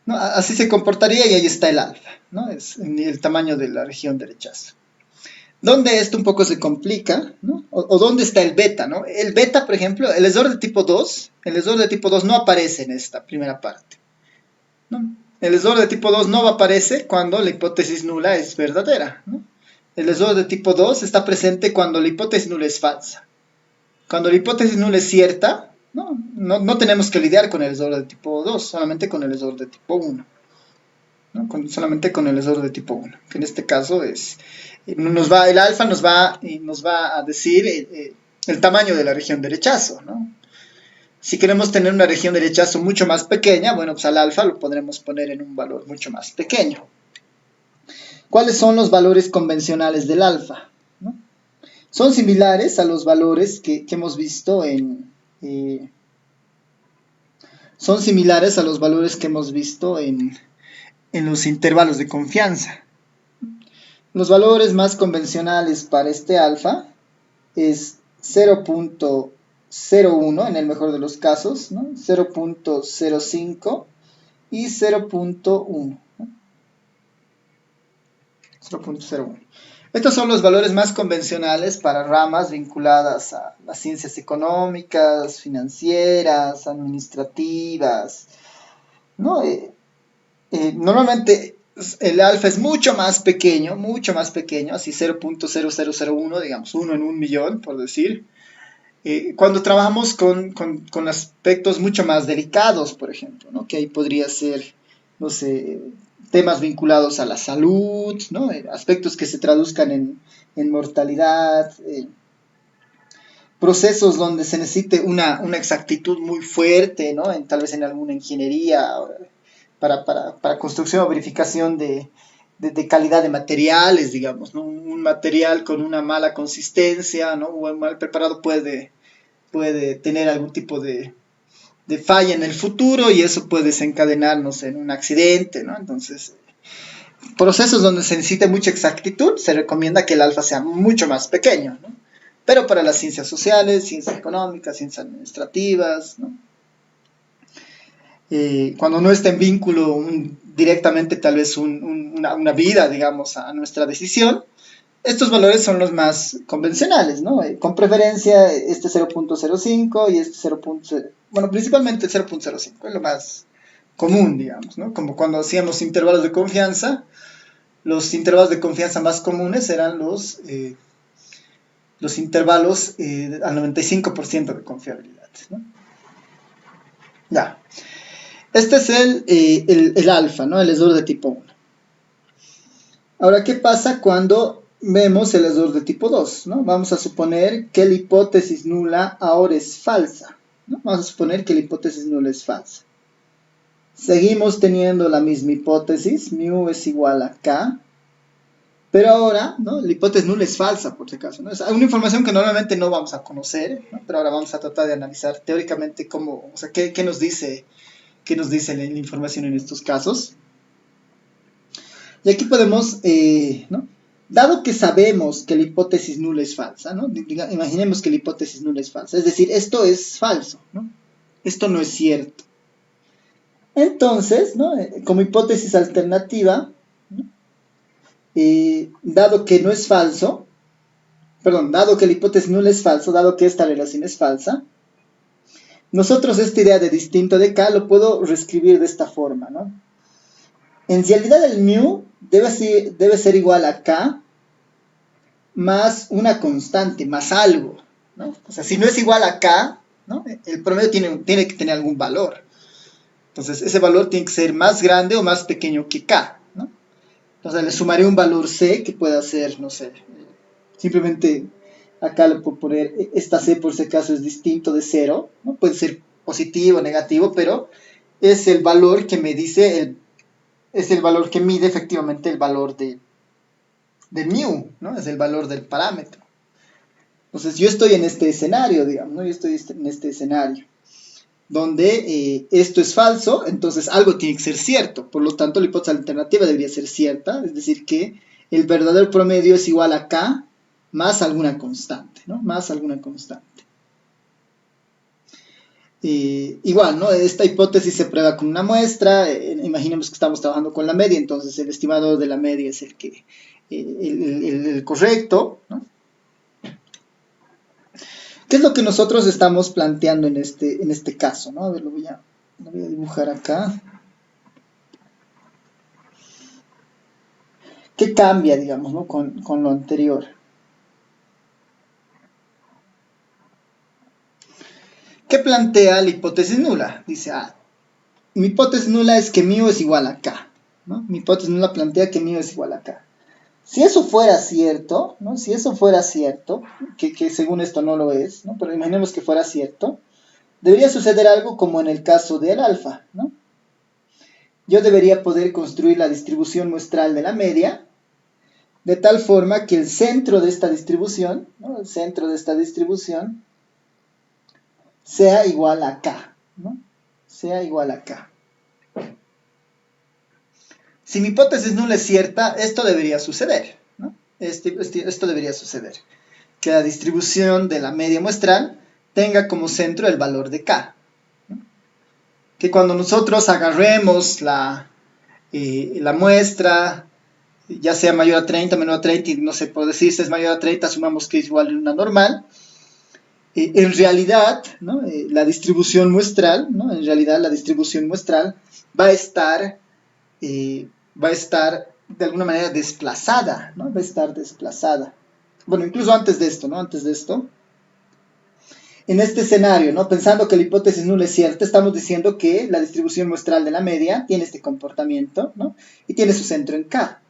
¿No? Así se comportaría y ahí está el alfa, ¿no? Es el tamaño de la región de rechazo. ¿Dónde esto un poco se complica? ¿No? O dónde está el beta, ¿no? El beta, por ejemplo, el error de tipo 2, el error de tipo 2 no aparece en esta primera parte, ¿no? El error de tipo 2 no aparece cuando la hipótesis nula es verdadera, ¿no? El error de tipo 2 está presente cuando la hipótesis nula es falsa. Cuando la hipótesis nula es cierta, no tenemos que lidiar con el error de tipo 2, solamente con el error de tipo 1. ¿No? Solamente con el error de tipo 1, que en este caso es, el alfa nos va a decir el tamaño de la región de rechazo, ¿no? Si queremos tener una región de rechazo mucho más pequeña, bueno, pues al alfa lo podremos poner en un valor mucho más pequeño. ¿Cuáles son los valores convencionales del alfa? ¿No? Son similares a los valores que hemos visto son similares a los valores que hemos visto en los intervalos de confianza. Los valores más convencionales para este alfa es 0.01 en el mejor de los casos, ¿no? 0.05 y 0.1. 0.01. Estos son los valores más convencionales para ramas vinculadas a las ciencias económicas, financieras, administrativas, ¿no? Normalmente el alfa es mucho más pequeño, así 0.0001, digamos, 1 en 1.000.000, por decir. Cuando trabajamos con aspectos mucho más delicados, por ejemplo, ¿no? Que ahí podría ser, no sé, temas vinculados a la salud, ¿no? Aspectos que se traduzcan en mortalidad, procesos donde se necesite una exactitud muy fuerte, ¿no? Tal vez en alguna ingeniería, para construcción o verificación de calidad de materiales, digamos, ¿no? Un material con una mala consistencia, ¿no? O mal preparado puede tener algún tipo de falla en el futuro y eso puede desencadenarnos en un accidente, ¿no? Entonces, procesos donde se necesite mucha exactitud, se recomienda que el alfa sea mucho más pequeño, ¿no? Pero para las ciencias sociales, ciencias económicas, ciencias administrativas, ¿no? Cuando no está en vínculo directamente tal vez una vida, digamos, a nuestra decisión, estos valores son los más convencionales, ¿no? Con preferencia este 0.05 y este 0.0, bueno, principalmente el 0.05, es lo más común, digamos, ¿no? Como cuando hacíamos intervalos de confianza, los intervalos de confianza más comunes eran los intervalos al 95% de confiabilidad, ¿no? Ya. Este es el alfa, ¿no? El esdor de tipo 1. Ahora, ¿qué pasa cuando vemos el esdor de tipo 2? ¿No? Vamos a suponer que la hipótesis nula ahora es falsa, ¿no? Vamos a suponer que la hipótesis nula es falsa. Seguimos teniendo la misma hipótesis, mu es igual a k, pero ahora, ¿no? La hipótesis nula es falsa, por si acaso, ¿no? Es una información que normalmente no vamos a conocer, ¿no? Pero ahora vamos a tratar de analizar teóricamente cómo, o sea, qué nos dice la información en estos casos. Y aquí podemos, ¿no? Dado que sabemos que la hipótesis nula es falsa, ¿no? Imaginemos que la hipótesis nula es falsa, es decir, esto es falso, ¿no? Esto no es cierto. Entonces, ¿no? Como hipótesis alternativa, ¿no? Dado que no es falso, perdón, dado que la hipótesis nula es falsa, dado que esta relación es falsa, nosotros esta idea de distinto de k lo puedo reescribir de esta forma, ¿no? En realidad el mu debe ser igual a k más una constante, más algo, ¿no? O sea, si no es igual a k, ¿no? El promedio tiene que tener algún valor. Entonces, ese valor tiene que ser más grande o más pequeño que k, ¿no? Entonces, le sumaré un valor c que pueda ser, no sé, simplemente acá le puedo poner, esta c por si acaso es distinto de 0, ¿no? Puede ser positivo o negativo, pero es el valor que me dice, es el valor que mide efectivamente el valor de mu, ¿no? Es el valor del parámetro. Entonces yo estoy en este escenario, digamos, ¿no? Yo estoy en este escenario donde esto es falso, entonces algo tiene que ser cierto. Por lo tanto, la hipótesis alternativa debería ser cierta, es decir, que el verdadero promedio es igual a k más alguna constante, ¿no? Más alguna constante. Igual, ¿no? Esta hipótesis se prueba con una muestra, imaginemos que estamos trabajando con la media, entonces el estimador de la media es el correcto, ¿no? ¿Qué es lo que nosotros estamos planteando en este caso, ¿no? A ver, lo voy a dibujar acá. ¿Qué cambia, digamos, ¿no? con lo anterior? ¿Qué plantea la hipótesis nula? Dice, mi hipótesis nula es que mu es igual a k, ¿no? Mi hipótesis nula plantea que mu es igual a k. Si eso fuera cierto, ¿no? Si eso fuera cierto, que según esto no lo es, ¿no? Pero imaginemos que fuera cierto, debería suceder algo como en el caso del alfa, ¿no? Yo debería poder construir la distribución muestral de la media de tal forma que el centro de esta distribución, ¿no? El centro de esta distribución sea igual a K, ¿no? Sea igual a K. Si mi hipótesis nula es cierta, esto debería suceder, ¿no? Esto debería suceder. Que la distribución de la media muestral tenga como centro el valor de K. ¿No? Que cuando nosotros agarremos la muestra, ya sea mayor a 30, menor a 30, y no sé, por decir si es mayor a 30, asumamos que es igual a una normal. En realidad, ¿no? La distribución muestral, ¿no? En realidad la distribución muestral va a estar de alguna manera desplazada, ¿no? Va a estar desplazada. Bueno, incluso antes de esto, ¿no? Antes de esto. En este escenario, ¿no? Pensando que la hipótesis nula es cierta, estamos diciendo que la distribución muestral de la media tiene este comportamiento, ¿no? Y tiene su centro en K.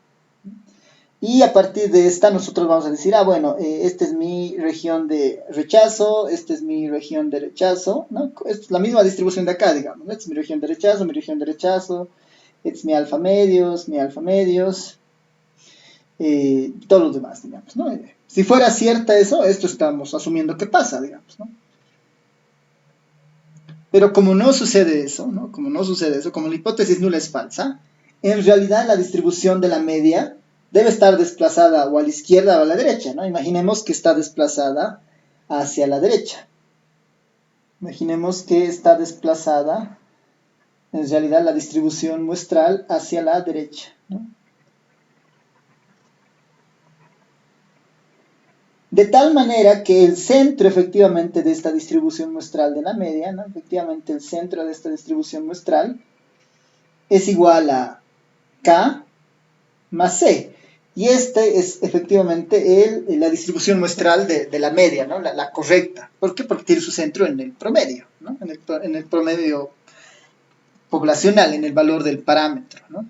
Y a partir de esta nosotros vamos a decir, bueno, esta es mi región de rechazo, esta es mi región de rechazo, ¿no? Es la misma distribución de acá, digamos, ¿no? Esta es mi región de rechazo, este es mi alfa medios, todos los demás, digamos, ¿no? Si fuera cierta eso, esto estamos asumiendo que pasa, digamos, ¿no? Pero como no sucede eso, ¿no? Como no sucede eso, como la hipótesis nula es falsa, en realidad la distribución de la media debe estar desplazada o a la izquierda o a la derecha, ¿no? Imaginemos que está desplazada hacia la derecha. Imaginemos que está desplazada, en realidad, la distribución muestral hacia la derecha, ¿no? De tal manera que el centro efectivamente de esta distribución muestral de la media, ¿no? Efectivamente el centro de esta distribución muestral es igual a K más C. Y este es efectivamente la distribución muestral de la media, ¿no? La correcta. ¿Por qué? Porque tiene su centro en el promedio, ¿no? En el promedio poblacional, en el valor del parámetro, ¿no?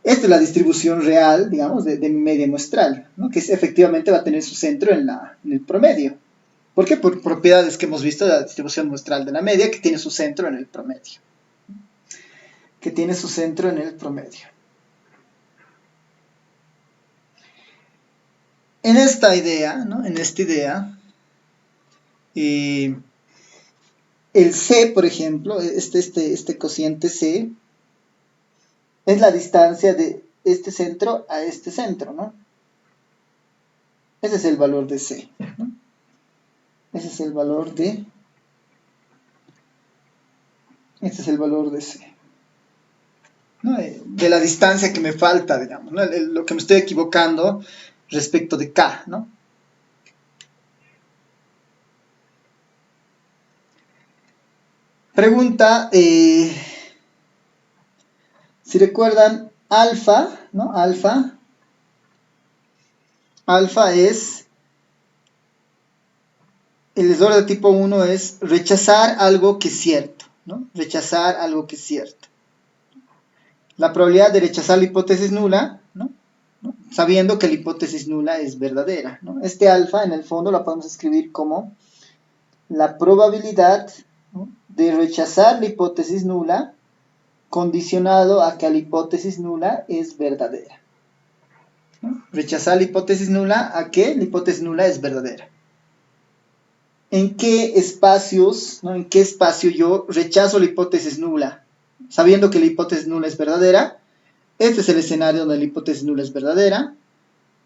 Esta es la distribución real, digamos, de mi media muestral, ¿no? Que efectivamente va a tener su centro en el promedio. ¿Por qué? Por propiedades que hemos visto de la distribución muestral de la media, que tiene su centro en el promedio. Que tiene su centro en el promedio. En esta idea, ¿no? En esta idea, el C, por ejemplo, este cociente C, es la distancia de este centro a este centro, ¿no? Ese es el valor de C, ¿no? Ese es el valor de... Este es el valor de C, ¿no? De la distancia que me falta, digamos, ¿no? Lo que me estoy equivocando respecto de K, ¿no? Pregunta, si recuerdan, alfa, ¿no? Alfa es, el error de tipo 1 es rechazar algo que es cierto, ¿no? Rechazar algo que es cierto. La probabilidad de rechazar la hipótesis nula, ¿no? Sabiendo que la hipótesis nula es verdadera, ¿no? Este alfa, en el fondo, la podemos escribir como la probabilidad, ¿no? De rechazar la hipótesis nula condicionado a que la hipótesis nula es verdadera, ¿no? Rechazar la hipótesis nula a que la hipótesis nula es verdadera. ¿En qué espacios, ¿no? En qué espacio yo rechazo la hipótesis nula? Sabiendo que la hipótesis nula es verdadera, este es el escenario donde la hipótesis nula es verdadera,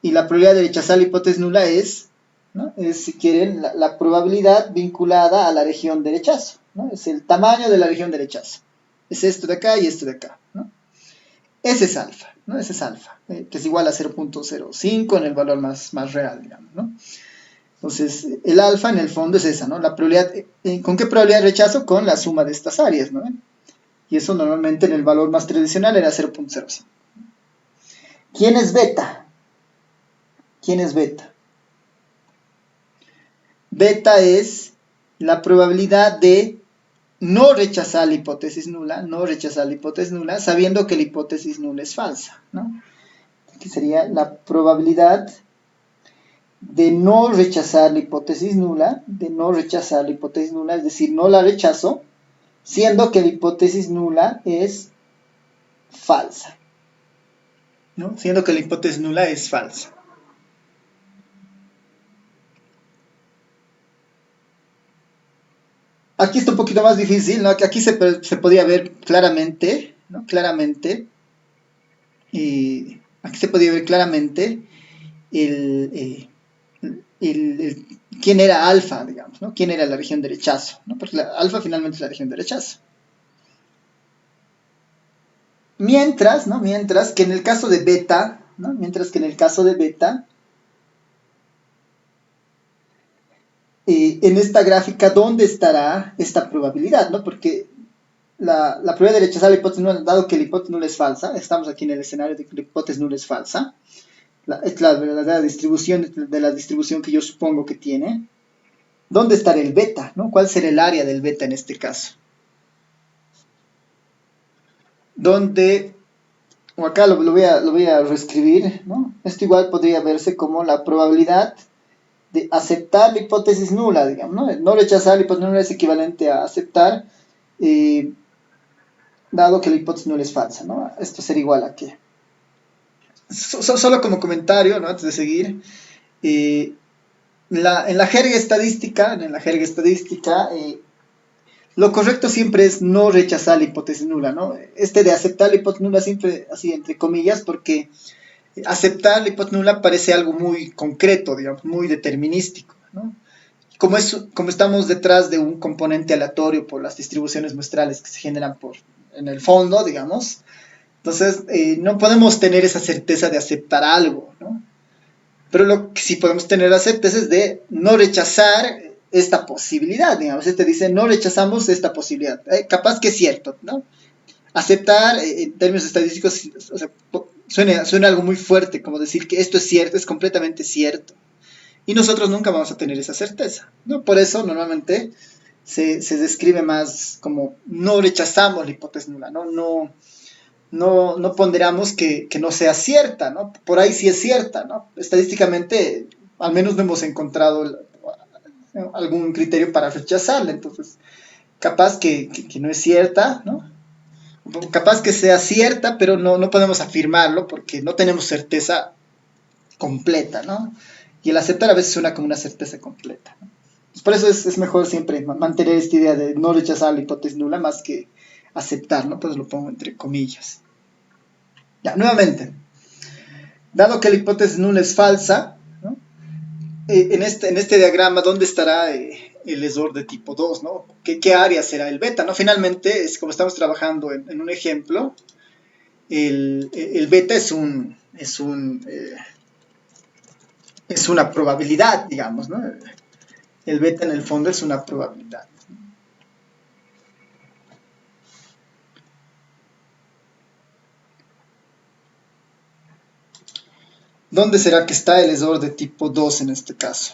y la probabilidad de rechazar la hipótesis nula es, ¿no? Es, si quieren, la probabilidad vinculada a la región de rechazo, ¿no? Es el tamaño de la región de rechazo. Es esto de acá y esto de acá, ¿no? Ese es alfa, ¿no? Ese es alfa, que es igual a 0.05 en el valor más real, digamos, ¿no? Entonces, el alfa en el fondo es esa, ¿no? La probabilidad, ¿con qué probabilidad de rechazo? Con la suma de estas áreas, ¿no? Y eso normalmente en el valor más tradicional era 0.05. ¿Quién es beta? ¿Quién es beta? Beta es la probabilidad de no rechazar la hipótesis nula, sabiendo que la hipótesis nula es falsa, ¿no? Aquí sería la probabilidad de no rechazar la hipótesis nula, es decir, no la rechazo, siendo que la hipótesis nula es falsa, ¿no? Siendo que la hipótesis nula es falsa. Aquí está un poquito más difícil, ¿no? Que aquí se podía ver claramente, ¿no? Claramente, aquí se podía ver claramente el, quién era alfa, digamos, ¿no? Quién era la región de rechazo, ¿no? Porque alfa finalmente es la región de rechazo. Mientras, ¿no? Mientras que en el caso de beta, ¿no? Mientras que en el caso de beta, en esta gráfica, ¿dónde estará esta probabilidad, ¿no? Porque la probabilidad de rechazar la hipótesis nula, dado que la hipótesis nula es falsa, estamos aquí en el escenario de que la hipótesis nula es falsa, es la verdadera distribución de la distribución que yo supongo que tiene. ¿Dónde estará el beta, ¿no? ¿Cuál será el área del beta en este caso? Donde, o acá lo voy a reescribir, ¿no? Esto igual podría verse como la probabilidad de aceptar la hipótesis nula, digamos, ¿no? No rechazar la hipótesis nula es equivalente a aceptar, eh, dado que la hipótesis nula es falsa, ¿no? Esto sería igual a que. Solo como comentario, ¿no? Antes de seguir, eh, en la jerga estadística, lo correcto siempre es no rechazar la hipótesis nula, ¿no? Este de aceptar la hipótesis nula siempre así entre comillas, porque aceptar la hipótesis nula parece algo muy concreto, digamos, muy determinístico, ¿no? Como estamos detrás de un componente aleatorio por las distribuciones muestrales que se generan en el fondo, digamos, entonces no podemos tener esa certeza de aceptar algo, ¿no? Pero lo que sí podemos tener la certeza es de no rechazar esta posibilidad, digamos, este dice no rechazamos esta posibilidad, capaz que es cierto, ¿no? Aceptar en términos estadísticos, o sea, suena algo muy fuerte, como decir que esto es cierto, es completamente cierto. Y nosotros nunca vamos a tener esa certeza, ¿no? Por eso normalmente se describe más como no rechazamos la hipótesis nula, no ponderamos que no sea cierta, ¿no? Por ahí sí es cierta, ¿no? Estadísticamente, al menos no hemos encontrado algún criterio para rechazarla, entonces, capaz que no es cierta, ¿no? Capaz que sea cierta, pero no podemos afirmarlo porque no tenemos certeza completa, ¿no? Y el aceptar a veces suena como una certeza completa, ¿no? Pues por eso es mejor siempre mantener esta idea de no rechazar la hipótesis nula más que aceptar, ¿no? Pues lo pongo entre comillas. Ya, nuevamente, dado que la hipótesis nula es falsa, ¿no? En este diagrama, ¿dónde estará el ESOR de tipo 2, ¿no? ¿Qué área será el beta, ¿no? Finalmente, como estamos trabajando en un ejemplo, el beta es una probabilidad, digamos, ¿no? El beta en el fondo es una probabilidad. ¿Dónde será que está el ESOR de tipo 2 en este caso?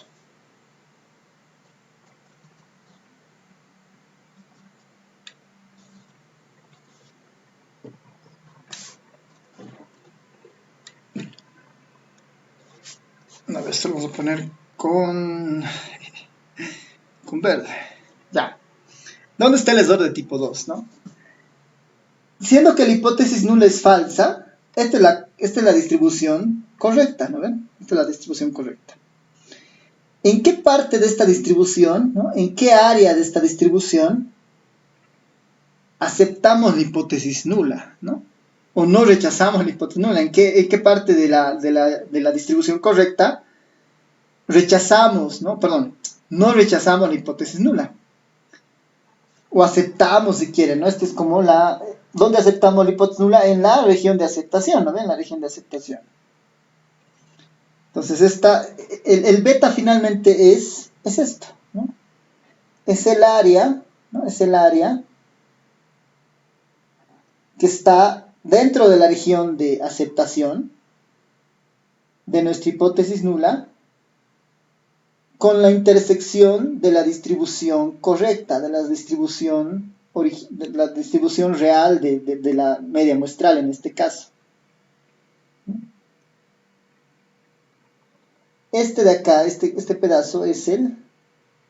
A ver, esto lo vamos a poner con verde. Ya. ¿Dónde está el ESOR de tipo 2, no? Siendo que la hipótesis nula es falsa, esta es la distribución correcta, ¿no ven? Esta es la distribución correcta. ¿En qué parte de esta distribución, ¿no? ¿En qué área de esta distribución aceptamos la hipótesis nula, ¿no? O no rechazamos la hipótesis nula? ¿En qué parte de la distribución correcta rechazamos, ¿no? Perdón, no rechazamos la hipótesis nula? O aceptamos si quieren, ¿no? Este es como ¿dónde aceptamos la hipótesis nula? En la región de aceptación, ¿no ven? En la región de aceptación. Entonces, el beta finalmente es esto, ¿no? Es el área, ¿no? Es el área que está dentro de la región de aceptación de nuestra hipótesis nula con la intersección de la distribución correcta, de la distribución real de la media muestral en este caso. Este de acá, este pedazo es el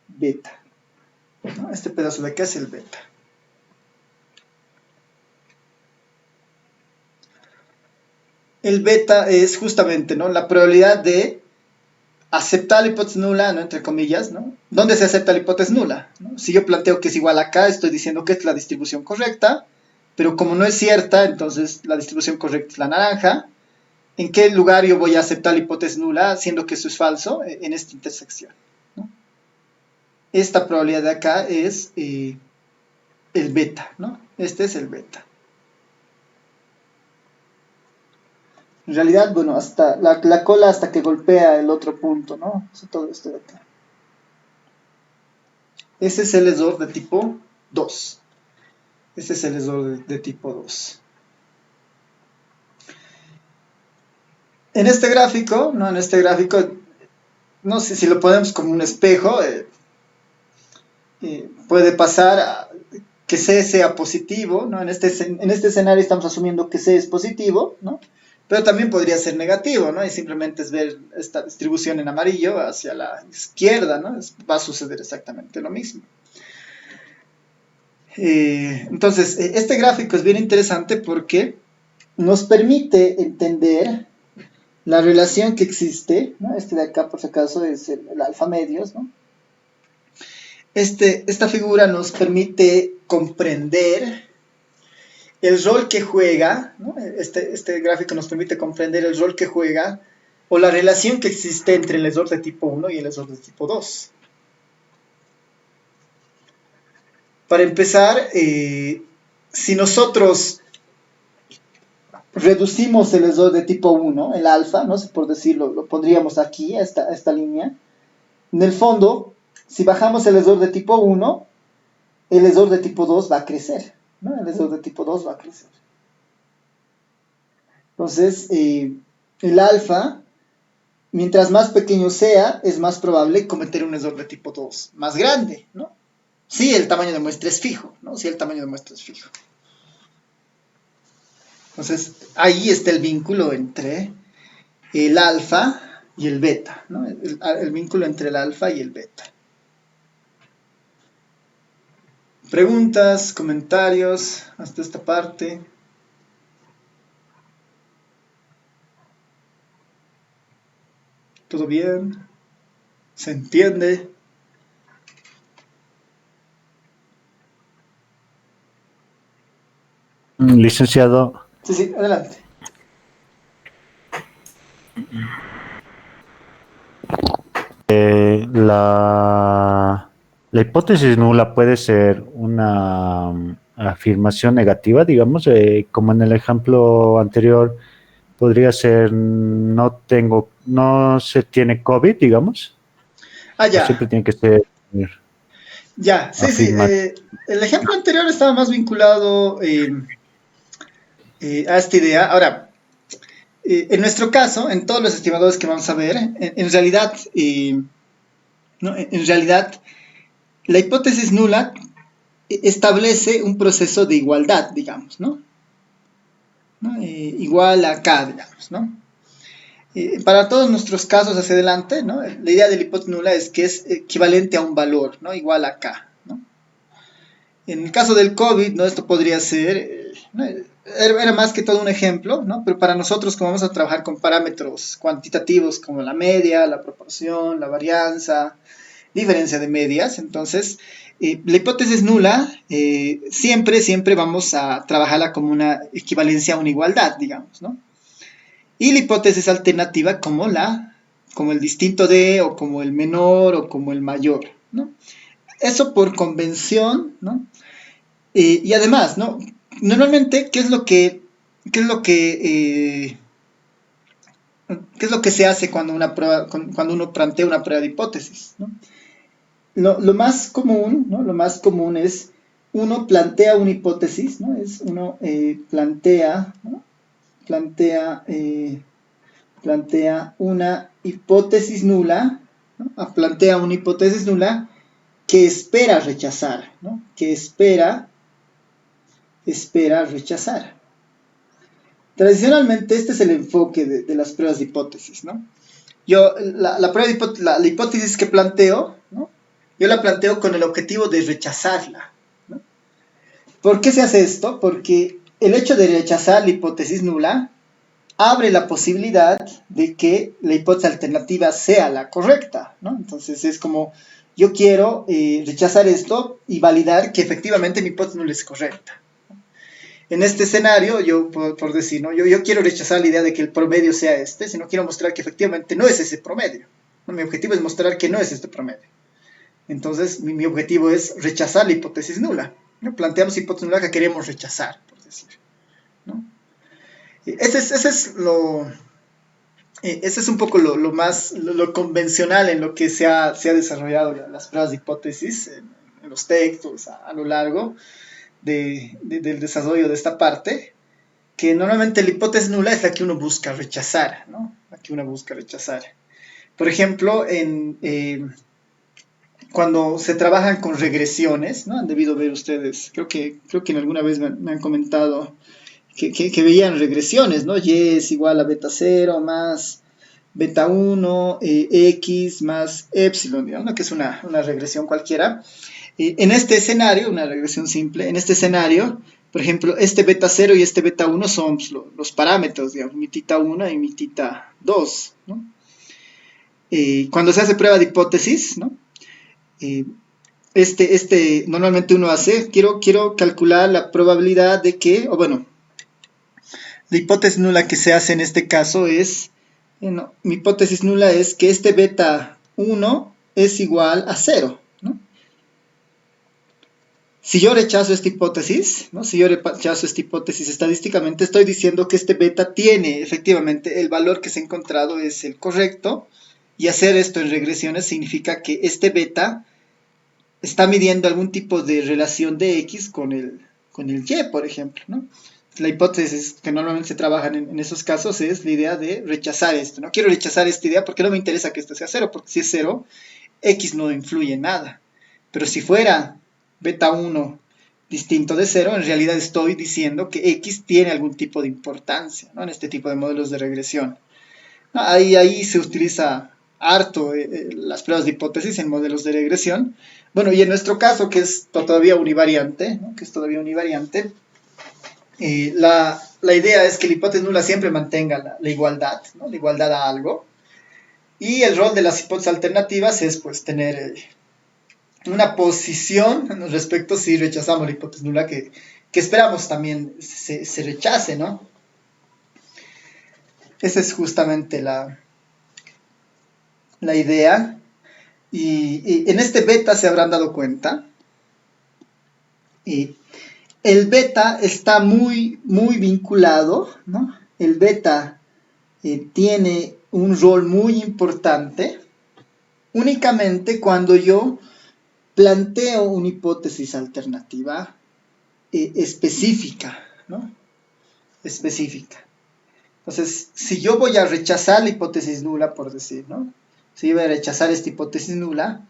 beta, ¿no? Este pedazo de acá es el beta. El beta es justamente, ¿no?, la probabilidad de aceptar la hipótesis nula, ¿no?, entre comillas, ¿no? ¿Dónde se acepta la hipótesis nula? ¿No? Si yo planteo que es igual acá, estoy diciendo que es la distribución correcta, pero como no es cierta, entonces la distribución correcta es la naranja. ¿En qué lugar yo voy a aceptar la hipótesis nula, siendo que eso es falso? En esta intersección, ¿no? Esta probabilidad de acá es el beta, ¿no? Este es el beta. En realidad, bueno, hasta la cola hasta que golpea el otro punto, ¿no? O sea, todo esto de acá. Ese es el error de tipo 2. Ese es el error de tipo 2. En este gráfico, ¿no? En este gráfico, no sé si lo ponemos como un espejo, puede pasar a que C sea positivo, ¿no? En este escenario estamos asumiendo que C es positivo, ¿no? Pero también podría ser negativo, ¿no? Y simplemente es ver esta distribución en amarillo hacia la izquierda, ¿no? Va a suceder exactamente lo mismo. Entonces, este gráfico es bien interesante porque nos permite entender la relación que existe, ¿no? Este de acá, por si acaso, es el alfa medios, ¿no? Esta figura nos permite comprender el rol que juega, ¿no? Este gráfico nos permite comprender el rol que juega o la relación que existe entre el error de tipo 1 y el error de tipo 2. Para empezar, si nosotros reducimos el error de tipo 1, el alfa, ¿no? Por decirlo, lo pondríamos aquí, a esta línea. En el fondo, si bajamos el error de tipo 1, el error de tipo 2 va a crecer, ¿no? El error de tipo 2 va a crecer. Entonces, el alfa, mientras más pequeño sea, es más probable cometer un error de tipo 2 más grande, ¿no? Si el tamaño de muestra es fijo, ¿no? Si el tamaño de muestra es fijo. Entonces, ahí está el vínculo entre el alfa y el beta, ¿no? El vínculo entre el alfa y el beta. Preguntas, comentarios hasta esta parte. ¿Todo bien? ¿Se entiende? Licenciado, Sí, sí, adelante. la hipótesis nula puede ser una afirmación negativa, digamos, como en el ejemplo anterior, podría ser no se tiene COVID, digamos, Ah, o siempre ya. tiene que ser Ya, sí, sí. afirmativo. El ejemplo anterior estaba más vinculado a esta idea. Ahora, en nuestro caso, en todos los estimadores que vamos a ver, en realidad, ¿no? En realidad, la hipótesis nula establece un proceso de igualdad, digamos, ¿no? ¿No? Igual a K, digamos, ¿no? Para todos nuestros casos hacia adelante, ¿no? La idea de la hipótesis nula es que es equivalente a un valor, ¿no? Igual a K, ¿no? En el caso del COVID, ¿no? Esto podría ser, ¿no? Era más que todo un ejemplo, ¿no? Pero para nosotros, como vamos a trabajar con parámetros cuantitativos como la media, la proporción, la varianza, diferencia de medias, entonces la hipótesis nula siempre vamos a trabajarla como una equivalencia a una igualdad, digamos, ¿no? Y la hipótesis alternativa como el distinto de, o como el menor, o como el mayor, ¿no? Eso por convención, ¿no? Y además, ¿no? Normalmente, qué es lo que, qué es lo que se hace cuando, cuando uno plantea una prueba de hipótesis, ¿no? Lo más común, ¿no? Lo más común es uno plantea una hipótesis, ¿no? Uno plantea, ¿no? Plantea, plantea una hipótesis nula, ¿no? Plantea una hipótesis nula que espera rechazar, ¿no? Que espera rechazar. Tradicionalmente este es el enfoque de las pruebas de hipótesis, ¿no? La hipótesis que planteo, ¿no? Yo la planteo con el objetivo de rechazarla, ¿no? ¿Por qué se hace esto? Porque el hecho de rechazar la hipótesis nula abre la posibilidad de que la hipótesis alternativa sea la correcta, ¿no? Entonces es como, yo quiero rechazar esto y validar que efectivamente mi hipótesis nula es correcta. En este escenario, yo por decir, ¿no? Yo quiero rechazar la idea de que el promedio sea este, sino quiero mostrar que efectivamente no es ese promedio, ¿no? Mi objetivo es mostrar que no es este promedio. Entonces, mi objetivo es rechazar la hipótesis nula, ¿no? Planteamos hipótesis nula que queremos rechazar, por decir, ¿no? Ese es un poco lo más lo convencional en lo que se ha desarrollado las pruebas de hipótesis en los textos a lo largo del desarrollo de esta parte, que normalmente la hipótesis nula es la que uno busca rechazar, ¿no? La que uno busca rechazar. Por ejemplo, cuando se trabajan con regresiones, ¿no? Han debido ver ustedes, creo que en alguna vez me han comentado que veían regresiones, ¿no? Y es igual a beta 0 más beta 1, x más epsilon, digamos, ¿no? Que es una regresión cualquiera. En este escenario, una regresión simple, en este escenario, por ejemplo, este beta 0 y este beta 1 son los parámetros, digamos, mi tita 1 y mi tita 2, ¿no? Cuando se hace prueba de hipótesis, ¿no? Normalmente uno hace, quiero calcular la probabilidad de que, o bueno, la hipótesis nula que se hace en este caso es, mi hipótesis nula es que este beta 1 es igual a 0, ¿no? Si yo rechazo esta hipótesis, ¿no? Si yo rechazo esta hipótesis estadísticamente, estoy diciendo que este beta tiene efectivamente el valor que se ha encontrado es el correcto, y hacer esto en regresiones significa que este beta está midiendo algún tipo de relación de X con el Y, por ejemplo, ¿no? La hipótesis que normalmente se trabajan en esos casos es la idea de rechazar esto. No quiero rechazar esta idea porque no me interesa que esto sea 0, porque si es 0, X no influye en nada. Pero si fuera beta 1 distinto de 0, en realidad estoy diciendo que X tiene algún tipo de importancia, ¿no? En este tipo de modelos de regresión. ¿No? Ahí se utiliza harto las pruebas de hipótesis en modelos de regresión. Bueno, y en nuestro caso, que es todavía univariante, ¿no? La idea es que la hipótesis nula siempre mantenga la igualdad, ¿no? La igualdad a algo. Y el rol de las hipótesis alternativas es pues tener una posición respecto si rechazamos la hipótesis nula que esperamos también se rechace, ¿no? Esa es justamente la idea. Y en este beta se habrán dado cuenta. Y el beta está muy, muy vinculado, ¿no? El beta tiene un rol muy importante únicamente cuando yo planteo una hipótesis alternativa específica, ¿no? Específica. Entonces, si yo voy a rechazar la hipótesis nula, por decir, ¿no? Si yo voy a rechazar esta hipótesis nula,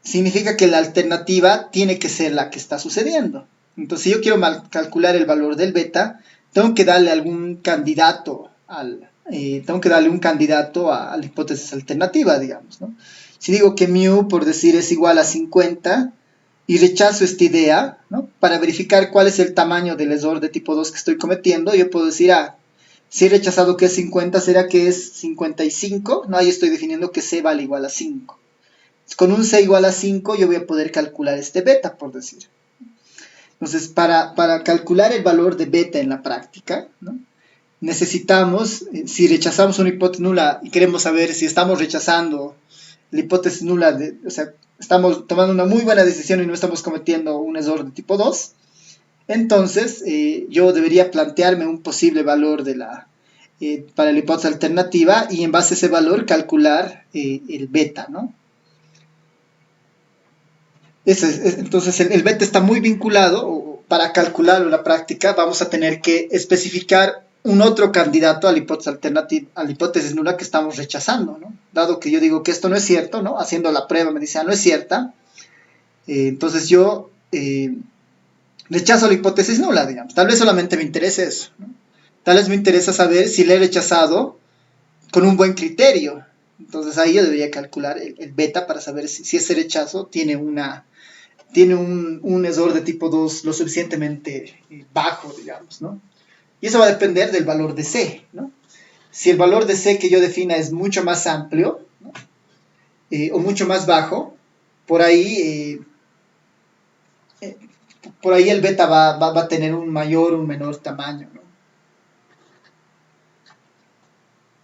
significa que la alternativa tiene que ser la que está sucediendo. Entonces, si yo quiero calcular el valor del beta, tengo que darle algún candidato tengo que darle un candidato a la hipótesis alternativa, digamos, ¿no? Si digo que mu, por decir, es igual a 50 y rechazo esta idea, ¿no? Para verificar cuál es el tamaño del error de tipo 2 que estoy cometiendo, yo puedo decir, si he rechazado que es 50, ¿será que es 55? No, ahí estoy definiendo que c vale igual a 5. Con un c igual a 5 yo voy a poder calcular este beta, por decir. Entonces, para calcular el valor de beta en la práctica, ¿no? Necesitamos, si rechazamos una hipótesis nula y queremos saber si estamos rechazando la hipótesis nula, o sea, estamos tomando una muy buena decisión y no estamos cometiendo un error de tipo 2, entonces yo debería plantearme un posible valor para la hipótesis alternativa y en base a ese valor calcular el beta, ¿no? Entonces el beta está muy vinculado, para calcularlo en la práctica vamos a tener que especificar un otro candidato a la hipótesis alternativa, a la hipótesis nula que estamos rechazando, ¿no? Dado que yo digo que esto no es cierto, ¿no? Haciendo la prueba me dice, no es cierta, entonces yo rechazo la hipótesis nula, digamos. Tal vez solamente me interese eso, ¿no? Tal vez me interesa saber si la he rechazado con un buen criterio, Entonces ahí yo debería calcular el beta para saber si ese rechazo tiene un error de tipo 2 lo suficientemente bajo, digamos, ¿no? Y eso va a depender del valor de C, ¿no? Si el valor de C que yo defina es mucho más amplio, ¿no? O mucho más bajo, por ahí, eh, por ahí el beta va a tener un mayor o un menor tamaño, ¿no?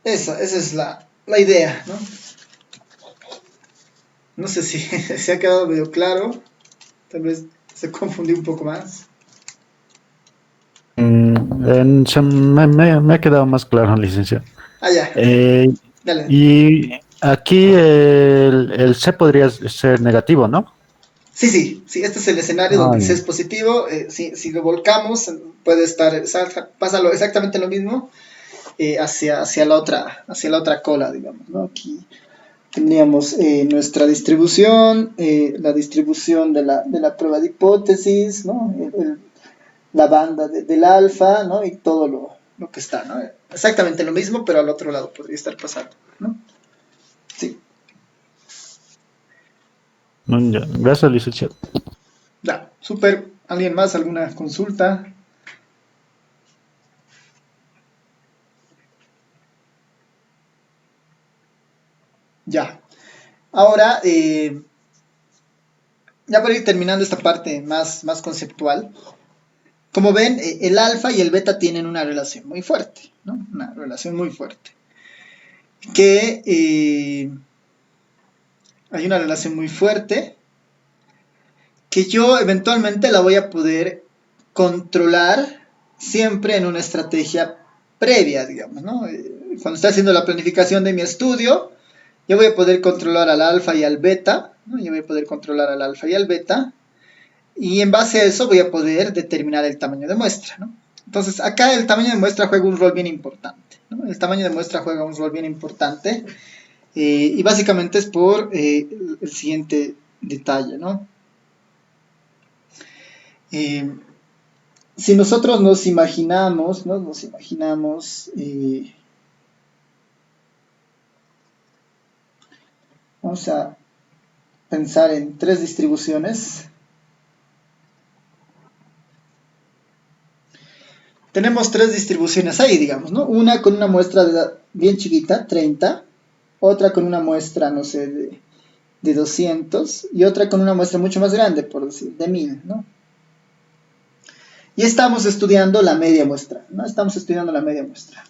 Esa es la idea, ¿no? No sé si se ha quedado medio claro, tal vez se confundió un poco más. Me ha quedado más claro, licenciado. Ah, ya, Eh, dale. y aquí el C podría ser negativo, ¿no? Sí, este es el escenario donde Ah, el C ya. es positivo. Si lo volcamos, puede estar, pasa exactamente lo mismo hacia la otra cola, digamos, ¿no? Aquí tendríamos nuestra distribución, la distribución de la prueba de hipótesis, ¿no? La banda del alfa, ¿no? Y todo lo que está, ¿no? Exactamente lo mismo, pero al otro lado podría estar pasando, ¿no? Sí, Ya. Gracias, licenciado. ya, súper. ¿Alguien más? ¿Alguna consulta? Ya. Ahora, ya para ir terminando esta parte más conceptual, como ven, el alfa y el beta tienen una relación muy fuerte, ¿no? Una relación muy fuerte. Que hay una relación muy fuerte que yo eventualmente la voy a poder controlar siempre en una estrategia previa, digamos, ¿no? Cuando estoy haciendo la planificación de mi estudio, yo voy a poder controlar al alfa y al beta, ¿no? Yo voy a poder controlar al alfa y al beta, y en base a eso voy a poder determinar el tamaño de muestra, ¿no? Entonces, acá el tamaño de muestra juega un rol bien importante, ¿no? El tamaño de muestra juega un rol bien importante, y básicamente es por el siguiente detalle, ¿no? Eh, si nosotros nos imaginamos, ¿no? Nos imaginamos, vamos a pensar en tres distribuciones. Tenemos tres distribuciones ahí, digamos, ¿no? Una con una muestra bien chiquita, 30, otra con una muestra, no sé, de 200, y otra con una muestra mucho más grande, por decir, de 1000, ¿no? Y estamos estudiando la media muestra, ¿no? Estamos estudiando la media muestra.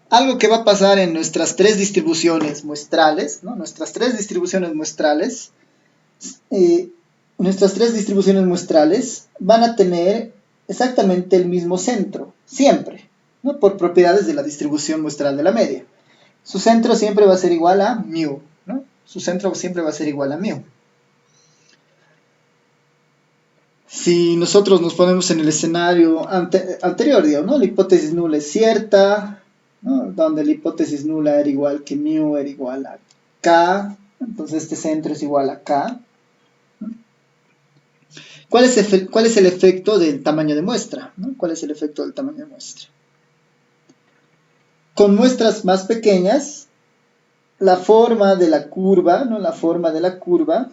Algo que va a pasar en nuestras tres distribuciones muestrales, ¿no? Eh, Nuestras tres distribuciones muestrales van a tener exactamente el mismo centro, siempre, ¿no? Por propiedades de la distribución muestral de la media. Su centro siempre va a ser igual a mu, ¿no? Su centro siempre va a ser igual a mu. Si nosotros nos ponemos en el escenario anterior, digamos, ¿no? La hipótesis nula es cierta, ¿no? Donde la hipótesis nula era igual que mu era igual a k, entonces este centro es igual a k. ¿Cuál es el efecto del tamaño de muestra? ¿No? ¿Cuál es el efecto del tamaño de muestra? Con muestras más pequeñas, la forma de la curva, ¿no? La forma de la curva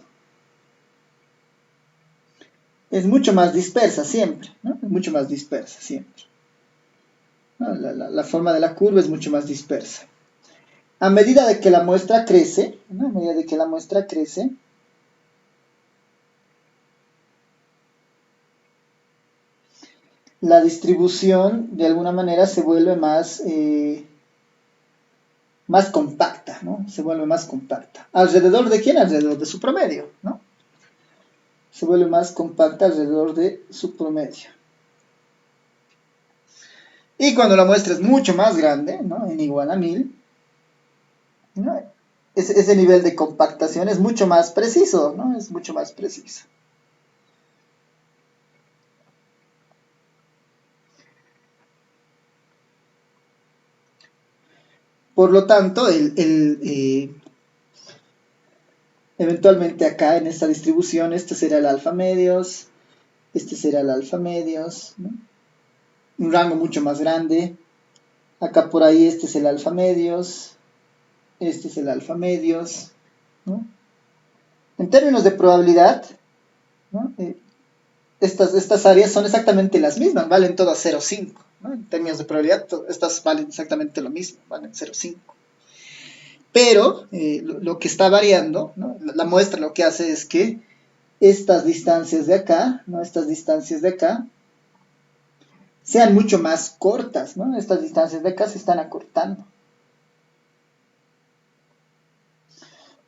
es mucho más dispersa siempre, ¿no? Es mucho más dispersa siempre, ¿no? La forma de la curva es mucho más dispersa. A medida de que la muestra crece, ¿no? A medida de que la muestra crece, la distribución de alguna manera se vuelve más compacta, ¿no? Se vuelve más compacta. ¿Alrededor de quién? Alrededor de su promedio, ¿no? Se vuelve más compacta alrededor de su promedio. Y cuando la muestra es mucho más grande, ¿no? En igual a 1000, ¿no? Ese nivel de compactación es mucho más preciso, ¿no? Es mucho más preciso. Por lo tanto, eventualmente acá en esta distribución, este será el alfa medios, este será el alfa medios, ¿no? Un rango mucho más grande. Acá por ahí este es el alfa medios, este es el alfa medios, ¿no? En términos de probabilidad, ¿no? Estas áreas son exactamente las mismas, valen todas 0,5, ¿no? En términos de probabilidad, estas valen exactamente lo mismo, valen 0,5. Pero lo que está variando, ¿no? La muestra lo que hace es que estas distancias de acá, ¿no? Estas distancias de acá, sean mucho más cortas, ¿no? Estas distancias de acá se están acortando.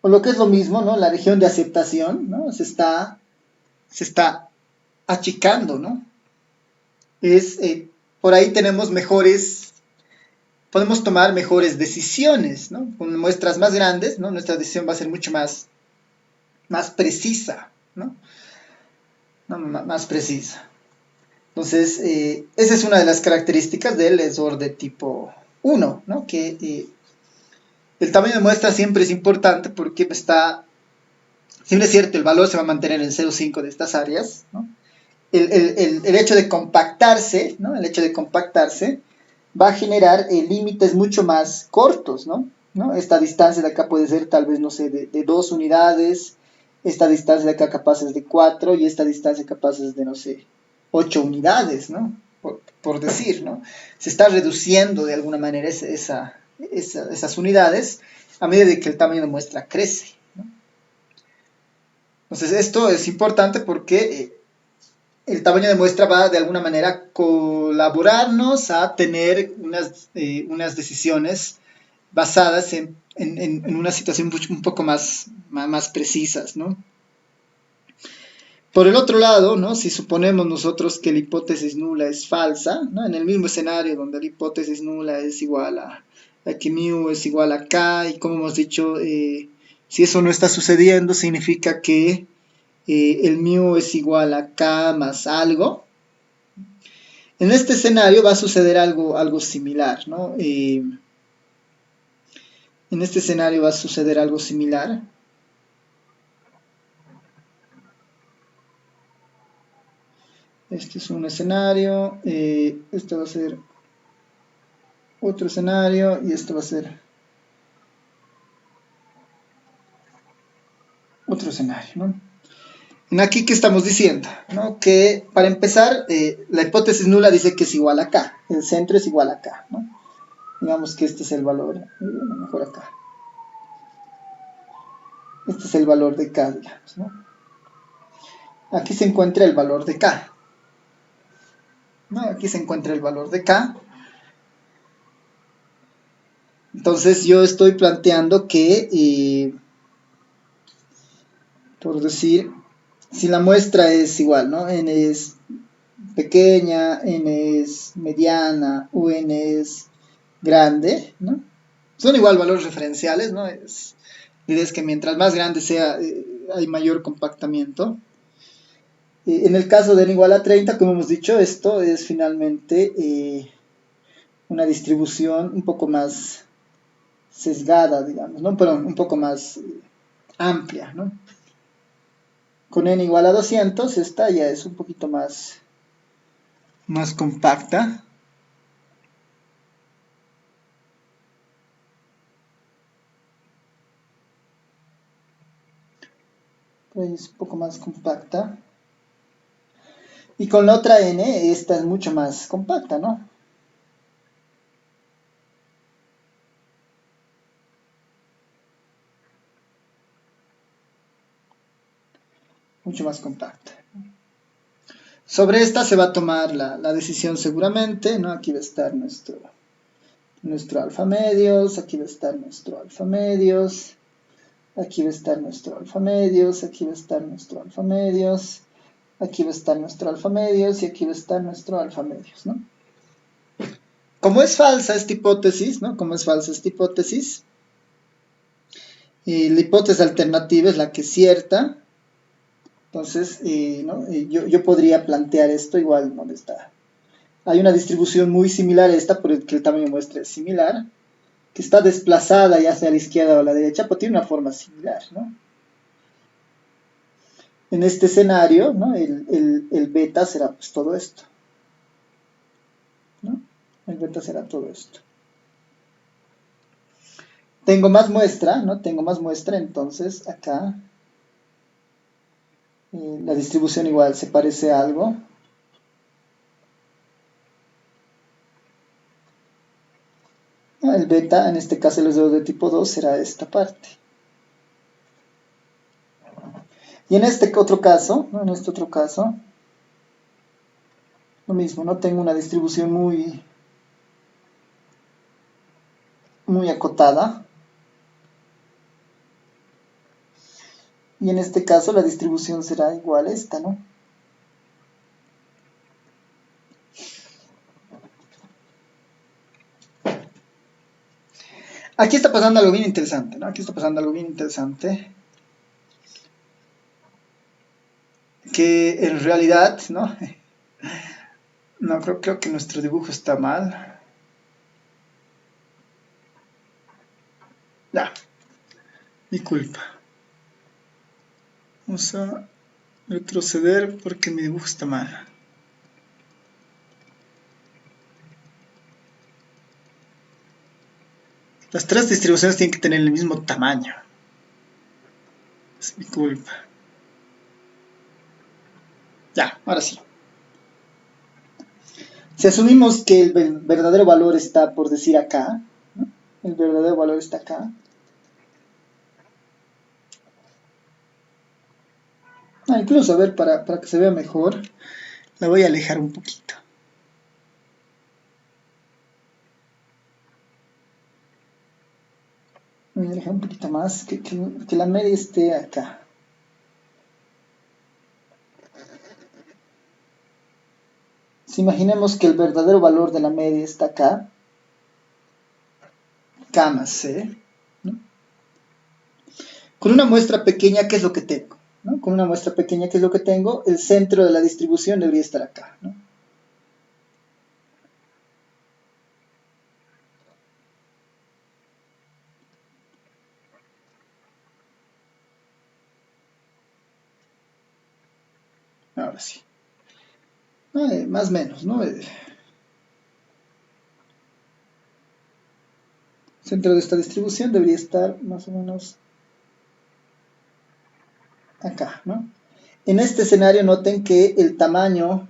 O lo que es lo mismo, ¿no? La región de aceptación, ¿no? Se está achicando, ¿no? Por ahí tenemos podemos tomar mejores decisiones, ¿no? Con muestras más grandes, ¿no? Nuestra decisión va a ser mucho más precisa, ¿no? Más precisa. Entonces, esa es una de las características del ESOR de tipo 1, ¿no? Que el tamaño de muestra siempre es importante porque si bien es cierto, el valor se va a mantener en 0,5 de estas áreas, ¿no? El hecho de compactarse, ¿no? El hecho de compactarse va a generar límites mucho más cortos, ¿no? Esta distancia de acá puede ser tal vez, no sé, de 2 unidades, esta distancia de acá capaz es de 4 y esta distancia capaz es de, no sé, 8 unidades, ¿no? Por decir, ¿no? Se está reduciendo de alguna manera esas unidades a medida que el tamaño de muestra crece, ¿no? Entonces esto es importante porque el tamaño de muestra va de alguna manera a colaborarnos a tener unas decisiones basadas en una situación un poco más precisas, ¿no? Por el otro lado, ¿no? Si suponemos nosotros que la hipótesis nula es falsa, ¿no? En el mismo escenario donde la hipótesis nula es igual a que mu es igual a k, y como hemos dicho, si eso no está sucediendo, significa que el mu es igual a k más algo. En este escenario va a suceder algo similar, ¿no? En este escenario va a suceder algo similar. Este es un escenario, este va a ser otro escenario y este va a ser otro escenario, ¿no? Aquí, ¿qué estamos diciendo? ¿No? Que para empezar, la hipótesis nula dice que es igual a K, el centro es igual a K, ¿no? Digamos que este es el valor, mejor acá. Este es el valor de K, digamos, ¿no? Aquí se encuentra el valor de K, ¿no? Aquí se encuentra el valor de K. Entonces yo estoy planteando que, por decir, si la muestra es igual, ¿no? N es pequeña, N es mediana, UN es grande, ¿no? Son igual valores referenciales, ¿no? La idea es que mientras más grande sea, hay mayor compactamiento. En el caso de n igual a 30, como hemos dicho, esto es finalmente una distribución un poco más sesgada, digamos, ¿no? Pero un poco más amplia, ¿no? Con n igual a 200, esta ya es un poquito más compacta. Es un poco más compacta. Y con la otra n, esta es mucho más compacta, ¿no? Mucho más compacta. Sobre esta se va a tomar la decisión seguramente, ¿no? Aquí va a estar nuestro alfa medios, aquí va a estar nuestro alfa medios, aquí va a estar nuestro alfa medios, aquí va a estar nuestro alfa medios, aquí va a estar nuestro alfa medios y aquí va a estar nuestro alfa medios, ¿no? Como es falsa esta hipótesis, ¿no? Como es falsa esta hipótesis, la hipótesis alternativa es la que es cierta. Entonces, ¿no? yo podría plantear esto igual, ¿no? Hay una distribución muy similar a esta, porque el tamaño de muestra es similar, que está desplazada ya sea a la izquierda o a la derecha, pero tiene una forma similar, ¿no? En este escenario, ¿no? El beta será pues todo esto, ¿no? El beta será todo esto. tengo más muestra, ¿no? Tengo más muestra, entonces acá la distribución igual se parece a algo. El beta, en este caso el esdero de tipo 2, será esta parte. Y en este otro caso, ¿no? En este otro caso, lo mismo, ¿no? Tengo una distribución muy acotada. Y en este caso la distribución será igual a esta, ¿no? Aquí está pasando algo bien interesante, ¿no? Aquí está pasando algo bien interesante. Que en realidad, ¿no? No, creo que nuestro dibujo está mal. Ya, mi culpa. Vamos a retroceder porque mi dibujo está mal. Las tres distribuciones tienen que tener el mismo tamaño. Es mi culpa. Ya, ahora sí. Si asumimos que el verdadero valor está, por decir, acá, ¿no? El verdadero valor está acá. Incluso, a ver, para que se vea mejor, la voy a alejar un poquito. Voy a alejar un poquito más, que la media esté acá. Si imaginemos que el verdadero valor de la media está acá, K más C, ¿no? Con una muestra pequeña, ¿qué es lo que tengo? ¿No? Con una muestra pequeña, ¿qué es lo que tengo? El centro de la distribución debería estar acá, ¿no? Ahora sí. Más o menos, ¿no? El centro de esta distribución debería estar más o menos acá, ¿no? En este escenario noten que el tamaño,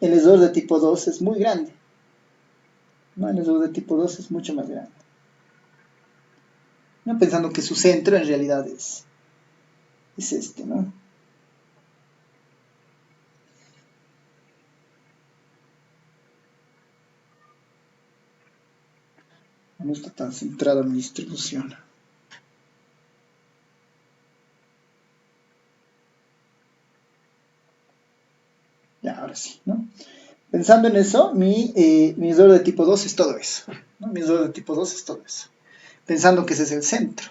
el esdor de tipo 2 es muy grande, ¿no? El esdor de tipo 2 es mucho más grande, ¿no? Pensando que su centro en realidad es este, ¿no? No está tan centrada mi distribución. Ya, ahora sí, ¿no? Pensando en eso, mi esdor de tipo 2 es todo eso, ¿no? Mi esdor de tipo 2 es todo eso. Pensando que ese es el centro.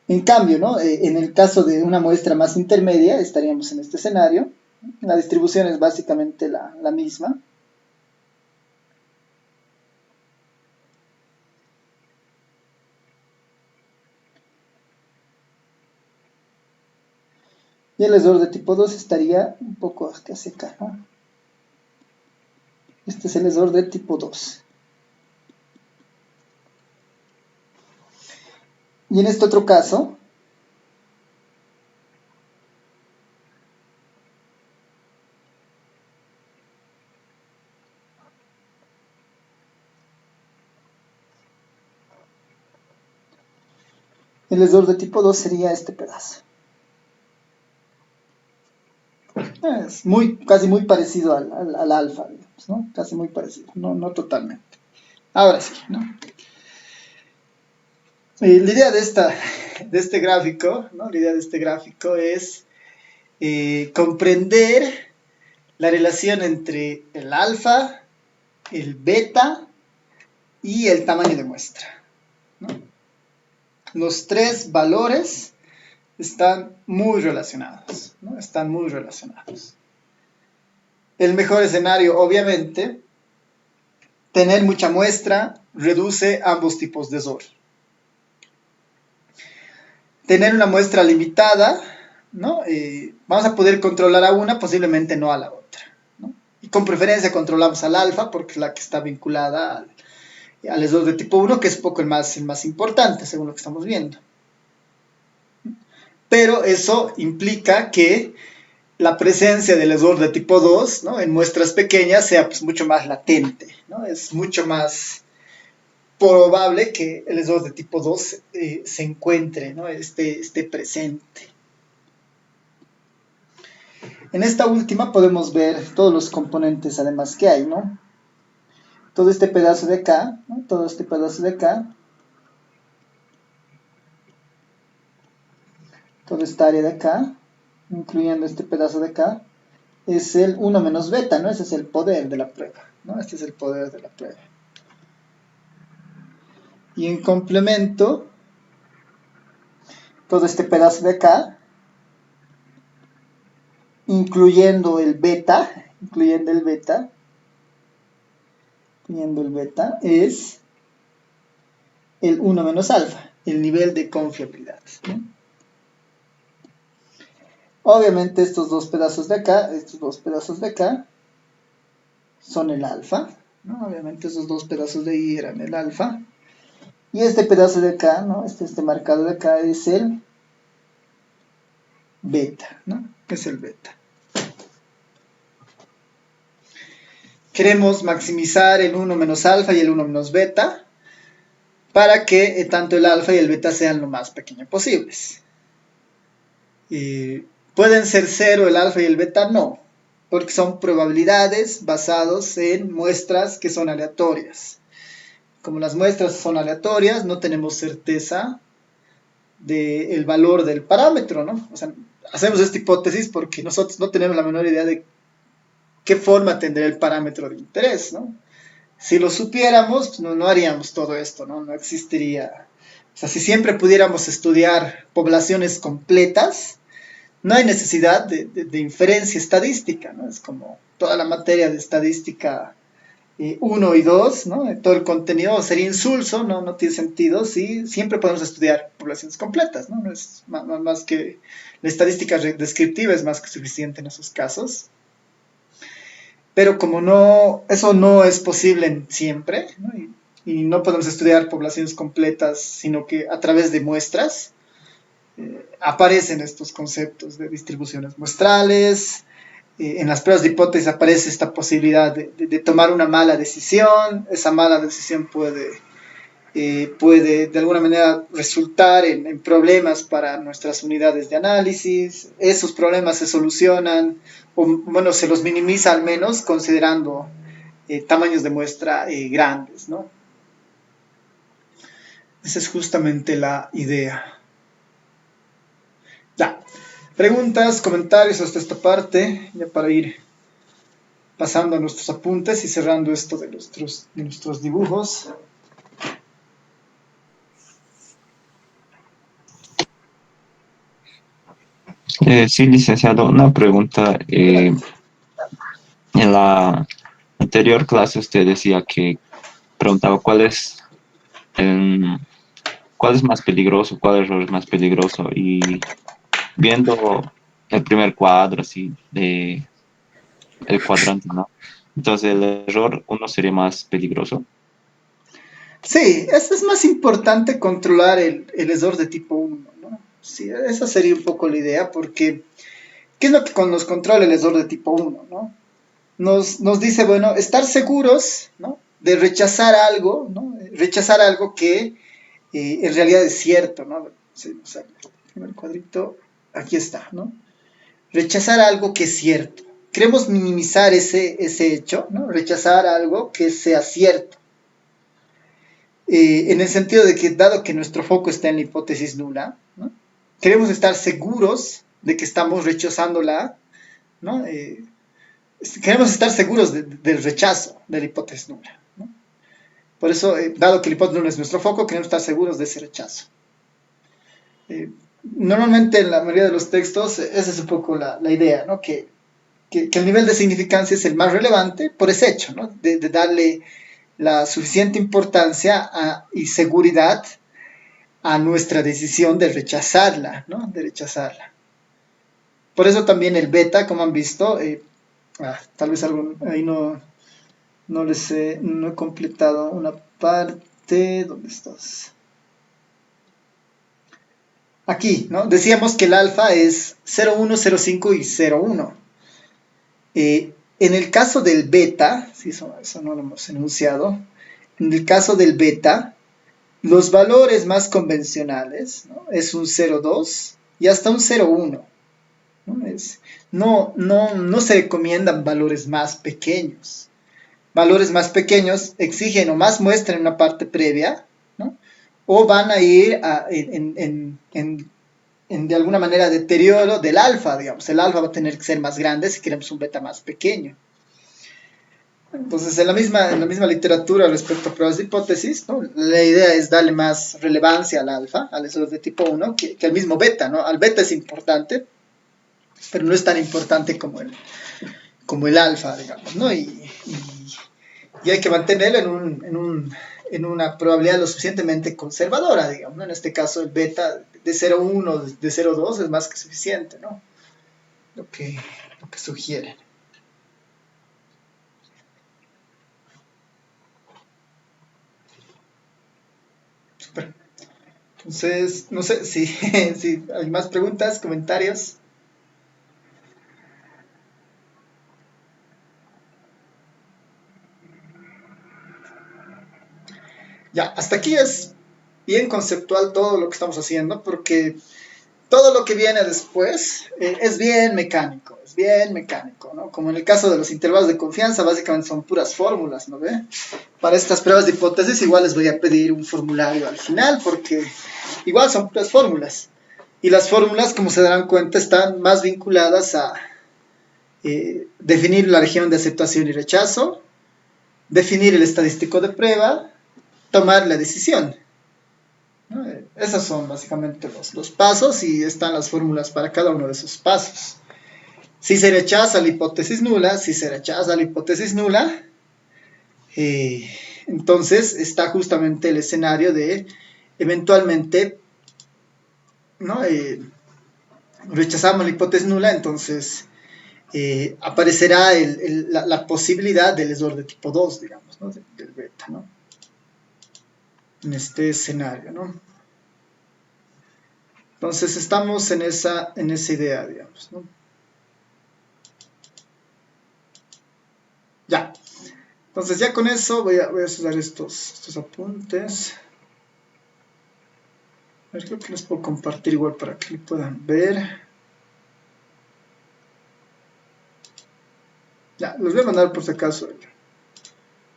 En cambio, ¿no? En el caso de una muestra más intermedia, estaríamos en este escenario. La distribución es básicamente la misma. Y el esdor de tipo 2 estaría un poco hacia acá, ¿no? Este es el esdor de tipo 2. Y en este otro caso, el esdor de tipo 2 sería este pedazo. Es casi muy parecido al alfa, digamos, ¿no? Casi muy parecido, no totalmente. Ahora sí, ¿no? La idea de este gráfico, ¿no? La idea de este gráfico es comprender la relación entre el alfa, el beta y el tamaño de muestra, ¿no? Los tres valores están muy relacionados, ¿no? Están muy relacionados. El mejor escenario, obviamente, tener mucha muestra reduce ambos tipos de SOR. Tener una muestra limitada, ¿no? Vamos a poder controlar a una, posiblemente no a la otra, ¿no? Y con preferencia controlamos al alfa porque es la que está vinculada al lesor de tipo 1, que es un poco el más importante, según lo que estamos viendo. Pero eso implica que la presencia del lesor de tipo 2, ¿no?, en muestras pequeñas sea pues mucho más latente, ¿no? Es mucho más probable que el lesor de tipo 2 se encuentre, ¿no?, esté presente. En esta última podemos ver todos los componentes además que hay, ¿no? Todo este pedazo de acá, ¿no?, todo este pedazo de acá, toda esta área de acá, incluyendo este pedazo de acá, es el 1 menos beta, ¿no? Ese es el poder de la prueba, ¿no? Este es el poder de la prueba. Y en complemento, todo este pedazo de acá, incluyendo el beta, es el 1 menos alfa, el nivel de confiabilidad, ¿no? Obviamente estos dos pedazos de acá, son el alfa, ¿no? Obviamente esos dos pedazos de ahí eran el alfa. Y este pedazo de acá, ¿no?, este marcado de acá es el beta, ¿no? Es el beta. Queremos maximizar el 1 menos alfa y el 1 menos beta para que tanto el alfa y el beta sean lo más pequeños posibles. ¿Pueden ser cero el alfa y el beta? No, porque son probabilidades basadas en muestras que son aleatorias. Como las muestras son aleatorias, no tenemos certeza del valor del parámetro, ¿no? O sea, hacemos esta hipótesis porque nosotros no tenemos la menor idea de qué forma tendrá el parámetro de interés, ¿no? Si lo supiéramos, pues no haríamos todo esto, ¿no? No existiría. O sea, si siempre pudiéramos estudiar poblaciones completas, no hay necesidad de inferencia estadística, ¿no? Es como toda la materia de estadística 1 y 2, ¿no? Todo el contenido sería insulso, no tiene sentido, sí, siempre podemos estudiar poblaciones completas, ¿no? No es más que la estadística descriptiva es más que suficiente en esos casos. Pero como eso no es posible siempre, ¿no? Y no podemos estudiar poblaciones completas, sino que a través de muestras aparecen estos conceptos de distribuciones muestrales. En las pruebas de hipótesis aparece esta posibilidad de tomar una mala decisión. Esa mala decisión puede de alguna manera resultar en problemas para nuestras unidades de análisis. Esos problemas se solucionan, o bueno, se los minimiza al menos considerando tamaños de muestra grandes, ¿no? Esa es justamente la idea. Ya. Preguntas, comentarios hasta esta parte, ya para ir pasando a nuestros apuntes y cerrando esto de nuestros dibujos. Sí, licenciado, una pregunta. En la anterior clase usted decía que preguntaba em, cuál es más peligroso, cuál error es más peligroso. Y viendo el primer cuadro, así, de el cuadrante, ¿no? Entonces el error uno sería más peligroso. Sí, es más importante controlar el error de tipo 1, ¿no? Sí, esa sería un poco la idea, porque ¿qué es lo que nos controla el error de tipo 1, ¿no? Nos dice, bueno, estar seguros, ¿no?, de rechazar algo, ¿no? Rechazar algo que en realidad es cierto, ¿no? Sí, o sea, el primer cuadrito, aquí está, ¿no? Rechazar algo que es cierto. Queremos minimizar ese hecho, ¿no? Rechazar algo que sea cierto. En el sentido de que, dado que nuestro foco está en la hipótesis nula, ¿no?, queremos estar seguros de que estamos rechazándola, ¿no? Queremos estar seguros del rechazo de la hipótesis nula, ¿no? Por eso, dado que la hipótesis nula es nuestro foco, queremos estar seguros de ese rechazo. Normalmente en la mayoría de los textos, esa es un poco la idea, ¿no? Que el nivel de significancia es el más relevante por ese hecho, ¿no? De darle la suficiente importancia y seguridad a nuestra decisión de rechazarla, ¿no? De rechazarla. Por eso también el beta, como han visto, tal vez ahí no he completado una parte, ¿dónde estás? Aquí, ¿no? Decíamos que el alfa es 0,1, 0,5 y 0,1. En el caso del beta, si eso no lo hemos enunciado, en el caso del beta, los valores más convencionales, ¿no? Es un 0,2 y hasta un 0,1. No se recomiendan valores más pequeños. Valores más pequeños exigen o más muestra en una parte previa, ¿no? O van a ir de alguna manera deterioro del alfa, digamos. El alfa va a tener que ser más grande si queremos un beta más pequeño. Entonces, en la misma literatura respecto a pruebas de hipótesis, ¿no? La idea es darle más relevancia al alfa, al error de tipo 1, que al mismo beta, ¿no? Al beta es importante, pero no es tan importante como el alfa, digamos, ¿no? Y hay que mantenerlo en una probabilidad lo suficientemente conservadora, digamos, ¿no? En este caso el beta de 0,1, de 0,2 es más que suficiente, ¿no? Lo que sugieren. Super. Entonces, no sé si hay más preguntas, comentarios. Ya, hasta aquí es bien conceptual todo lo que estamos haciendo, porque todo lo que viene después es bien mecánico, ¿no? Como en el caso de los intervalos de confianza, básicamente son puras fórmulas, ¿no ve? Para estas pruebas de hipótesis igual les voy a pedir un formulario al final, porque igual son puras fórmulas. Y las fórmulas, como se darán cuenta, están más vinculadas a definir la región de aceptación y rechazo, definir el estadístico de prueba, tomar la decisión. ¿No? Esos son básicamente los pasos y están las fórmulas para cada uno de esos pasos. Si se rechaza la hipótesis nula, entonces está justamente el escenario de eventualmente, ¿no? Rechazamos la hipótesis nula, entonces aparecerá la posibilidad del error de tipo 2, digamos, ¿no? Del beta, ¿no? En este escenario, ¿no? Entonces estamos en esa idea, digamos, ¿no? Ya. Entonces ya con eso voy a usar estos apuntes. A ver, creo que los puedo compartir igual para que lo puedan ver. Ya, los voy a mandar por si acaso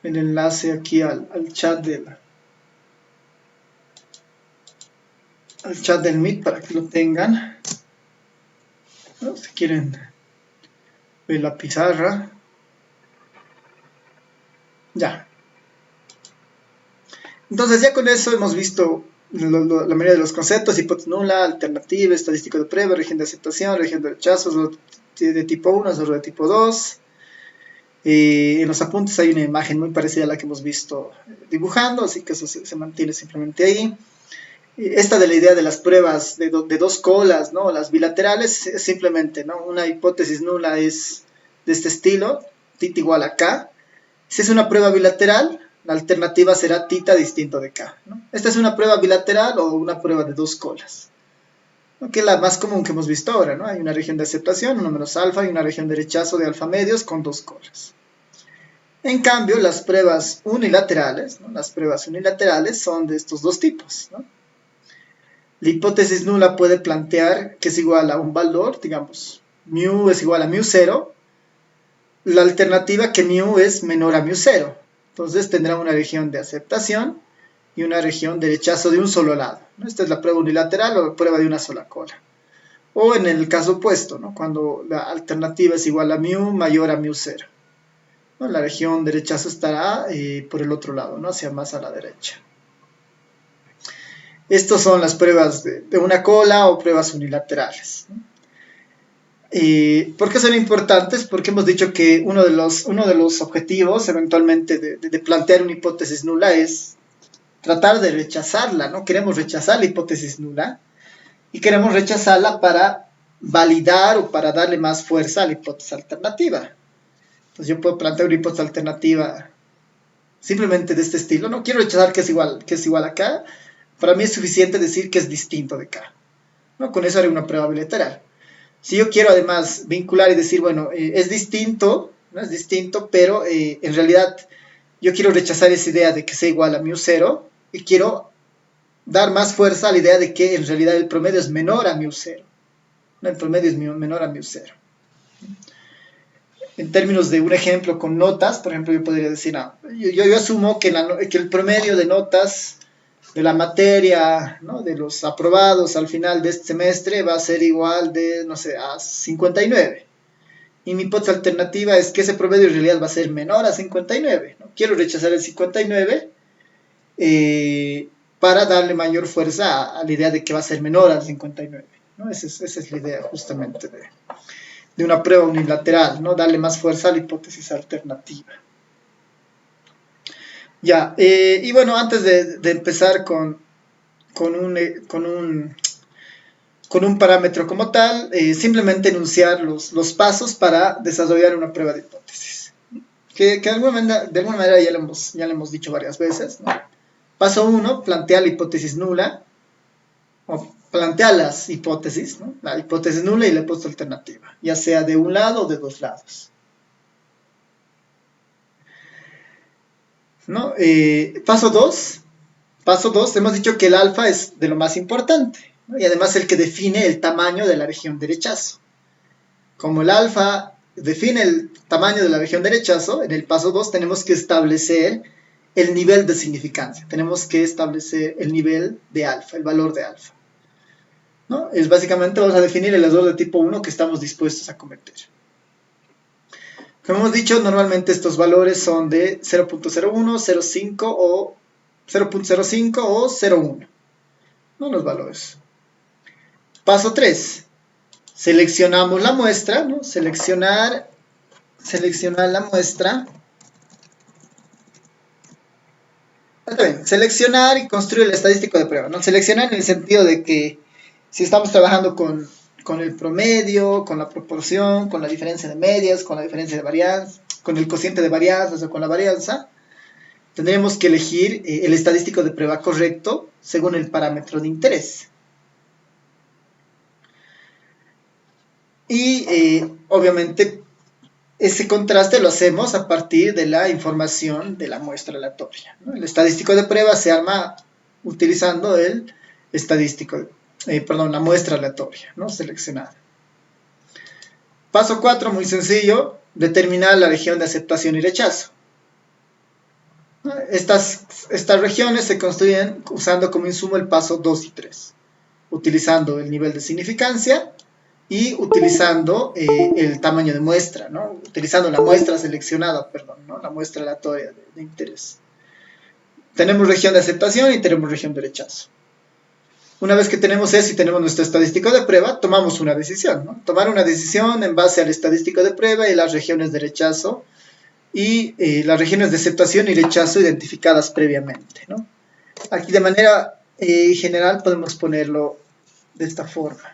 el enlace aquí al chat del Meet para que lo tengan, ¿no? Si quieren ver la pizarra. Ya. Entonces ya con eso hemos visto la mayoría de los conceptos: hipótesis nula, alternativa, estadístico de prueba, región de aceptación, región de rechazo, de tipo 1, error de tipo 2. En los apuntes hay una imagen muy parecida a la que hemos visto dibujando, así que eso se mantiene simplemente ahí. Esta de la idea de las pruebas de dos colas, ¿no? Las bilaterales es simplemente, ¿no? Una hipótesis nula es de este estilo, θ igual a k. Si es una prueba bilateral, la alternativa será θ distinto de k, ¿no? Esta es una prueba bilateral o una prueba de dos colas, ¿no? Que es la más común que hemos visto ahora, ¿no? Hay una región de aceptación, 1 menos alfa, y una región de rechazo de alfa medios con dos colas. En cambio, las pruebas unilaterales, ¿no? Las pruebas unilaterales son de estos dos tipos, ¿no? La hipótesis nula puede plantear que es igual a un valor, digamos, mu es igual a mu0, la alternativa que mu es menor a mu0. Entonces tendrá una región de aceptación y una región de rechazo de un solo lado, ¿no? Esta es la prueba unilateral o la prueba de una sola cola. O en el caso opuesto, ¿no? Cuando la alternativa es igual a mu mayor a mu0, ¿no? La región de rechazo estará por el otro lado, ¿no? Hacia más a la derecha. Estas son las pruebas de una cola o pruebas unilaterales, ¿no? ¿Por qué son importantes? Porque hemos dicho que uno de los objetivos eventualmente de plantear una hipótesis nula es tratar de rechazarla, ¿no? Queremos rechazar la hipótesis nula y queremos rechazarla para validar o para darle más fuerza a la hipótesis alternativa. Entonces yo puedo plantear una hipótesis alternativa simplemente de este estilo, no quiero rechazar que es igual a K, para mí es suficiente decir que es distinto de K, ¿no? Con eso haré una prueba bilateral. Si yo quiero además vincular y decir, bueno, es distinto, ¿no? Es distinto, pero en realidad yo quiero rechazar esa idea de que sea igual a μ0 y quiero dar más fuerza a la idea de que en realidad el promedio es menor a μ0, ¿no? El promedio es menor a μ0. En términos de un ejemplo con notas, por ejemplo, yo podría decir, no, yo asumo que el promedio de notas de la materia, ¿no? De los aprobados al final de este semestre va a ser igual de, no sé, a 59. Y mi hipótesis alternativa es que ese promedio en realidad va a ser menor a 59, ¿no? Quiero rechazar el 59 para darle mayor fuerza a la idea de que va a ser menor al 59, ¿no? Esa es la idea justamente de una prueba unilateral, ¿no? Darle más fuerza a la hipótesis alternativa. Ya, y bueno, antes de empezar con un parámetro como tal, simplemente enunciar los pasos para desarrollar una prueba de hipótesis. Que de alguna manera ya le hemos dicho varias veces, ¿no? Paso 1, plantea la hipótesis nula, o plantea las hipótesis, ¿no? La hipótesis nula y la hipótesis alternativa, ya sea de un lado o de dos lados, ¿no? Paso 2, hemos dicho que el alfa es de lo más importante, ¿no? Y además el que define el tamaño de la región de rechazo. Como el alfa define el tamaño de la región de rechazo, en el paso 2 tenemos que establecer el nivel de significancia. Tenemos que establecer el nivel de alfa, el valor de alfa, ¿no? Es básicamente, vamos a definir el error de tipo 1 que estamos dispuestos a cometer. Como hemos dicho, normalmente estos valores son de 0.01, 0.5 o 0.05 o 0.1, ¿no? Los valores. Paso 3. Seleccionamos la muestra, ¿no? Seleccionar la muestra. Seleccionar y construir el estadístico de prueba, ¿no? Seleccionar en el sentido de que si estamos trabajando con el promedio, con la proporción, con la diferencia de medias, con la diferencia de varianza, con el cociente de varianzas o con la varianza, tendremos que elegir el estadístico de prueba correcto según el parámetro de interés. Y obviamente ese contraste lo hacemos a partir de la información de la muestra aleatoria, ¿no? El estadístico de prueba se arma utilizando la muestra aleatoria, ¿no? Seleccionada. Paso 4, muy sencillo, determinar la región de aceptación y rechazo. Estas regiones se construyen usando como insumo el paso 2 y 3, utilizando el nivel de significancia y utilizando el tamaño de muestra, ¿no? Utilizando la muestra seleccionada, ¿no? La muestra aleatoria de interés. Tenemos región de aceptación y tenemos región de rechazo. Una vez que tenemos eso y tenemos nuestro estadístico de prueba, tomamos una decisión, ¿no? Tomar una decisión en base al estadístico de prueba y las regiones de rechazo y las regiones de aceptación y rechazo identificadas previamente, ¿no? Aquí de manera general podemos ponerlo de esta forma.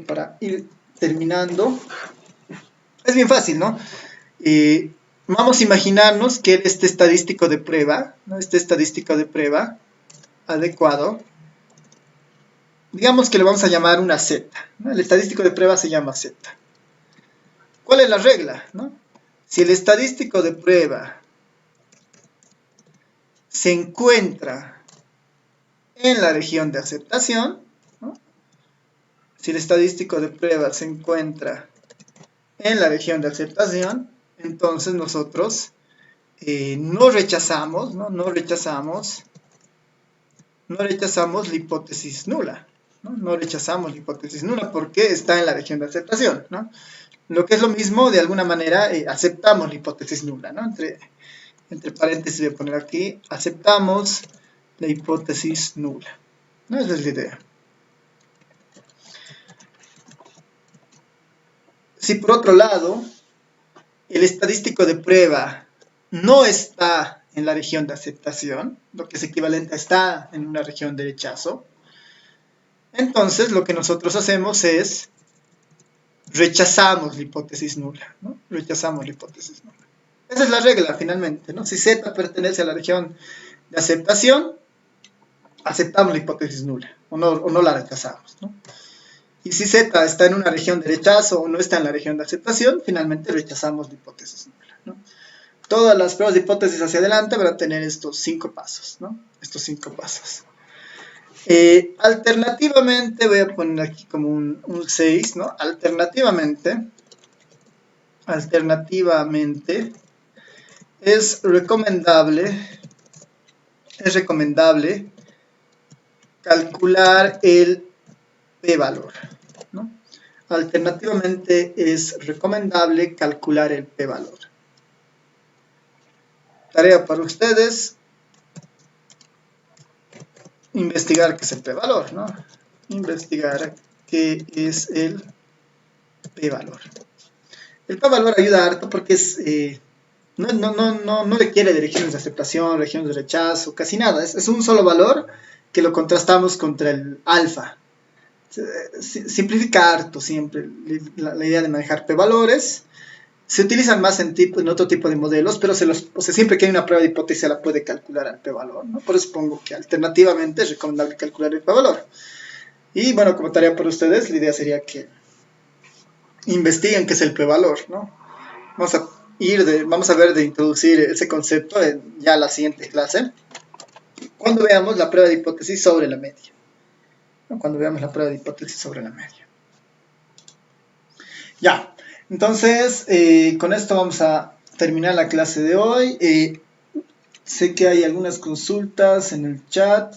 Para ir terminando, es bien fácil, ¿no? Vamos a imaginarnos que este estadístico de prueba, ¿no? Este estadístico de prueba adecuado, digamos que le vamos a llamar una Z, ¿no? El estadístico de prueba se llama Z. ¿Cuál es la regla, no? Si el estadístico de prueba se encuentra en la región de aceptación, ¿no? Si el estadístico de prueba se encuentra en la región de aceptación, entonces nosotros no rechazamos la hipótesis nula, ¿no? No rechazamos la hipótesis nula porque está en la región de aceptación, ¿no? Lo que es lo mismo, de alguna manera, aceptamos la hipótesis nula, ¿no? Entre paréntesis voy a poner aquí, aceptamos la hipótesis nula, ¿no? Esa es la idea. Si por otro lado, el estadístico de prueba no está en la región de aceptación, lo que es equivalente a está en una región de rechazo, entonces lo que nosotros hacemos es rechazamos la hipótesis nula, ¿no? Rechazamos la hipótesis nula. Esa es la regla finalmente, ¿no? Si Z pertenece a la región de aceptación, aceptamos la hipótesis nula o no la rechazamos, ¿no? Y si Z está en una región de rechazo o no está en la región de aceptación, finalmente rechazamos la hipótesis nula, ¿no? Todas las pruebas de hipótesis hacia adelante van a tener estos 5 pasos, ¿no? Estos 5 pasos. Alternativamente, voy a poner aquí como un 6, ¿no? Alternativamente, es recomendable calcular el p-valor, ¿no? Alternativamente es recomendable calcular el p-valor. Tarea para ustedes, investigar qué es el p-valor, ¿no? Investigar qué es el p-valor. El p-valor ayuda harto porque es, no requiere de regiones de aceptación, regiones de rechazo, casi nada. Es un solo valor que lo contrastamos contra el alfa. Simplifica harto siempre la idea de manejar p-valores. Se utilizan más en otro tipo de modelos, pero siempre que hay una prueba de hipótesis la puede calcular al p-valor, ¿no? Por eso pongo que alternativamente es recomendable calcular el p-valor. Y bueno, como tarea para ustedes, la idea sería que investiguen qué es el p-valor, ¿no? Vamos a ver de introducir ese concepto en ya la siguiente clase, cuando veamos la prueba de hipótesis sobre la media. ¿No? Cuando veamos la prueba de hipótesis sobre la media. Ya, entonces con esto vamos a terminar la clase de hoy. Sé que hay algunas consultas en el chat.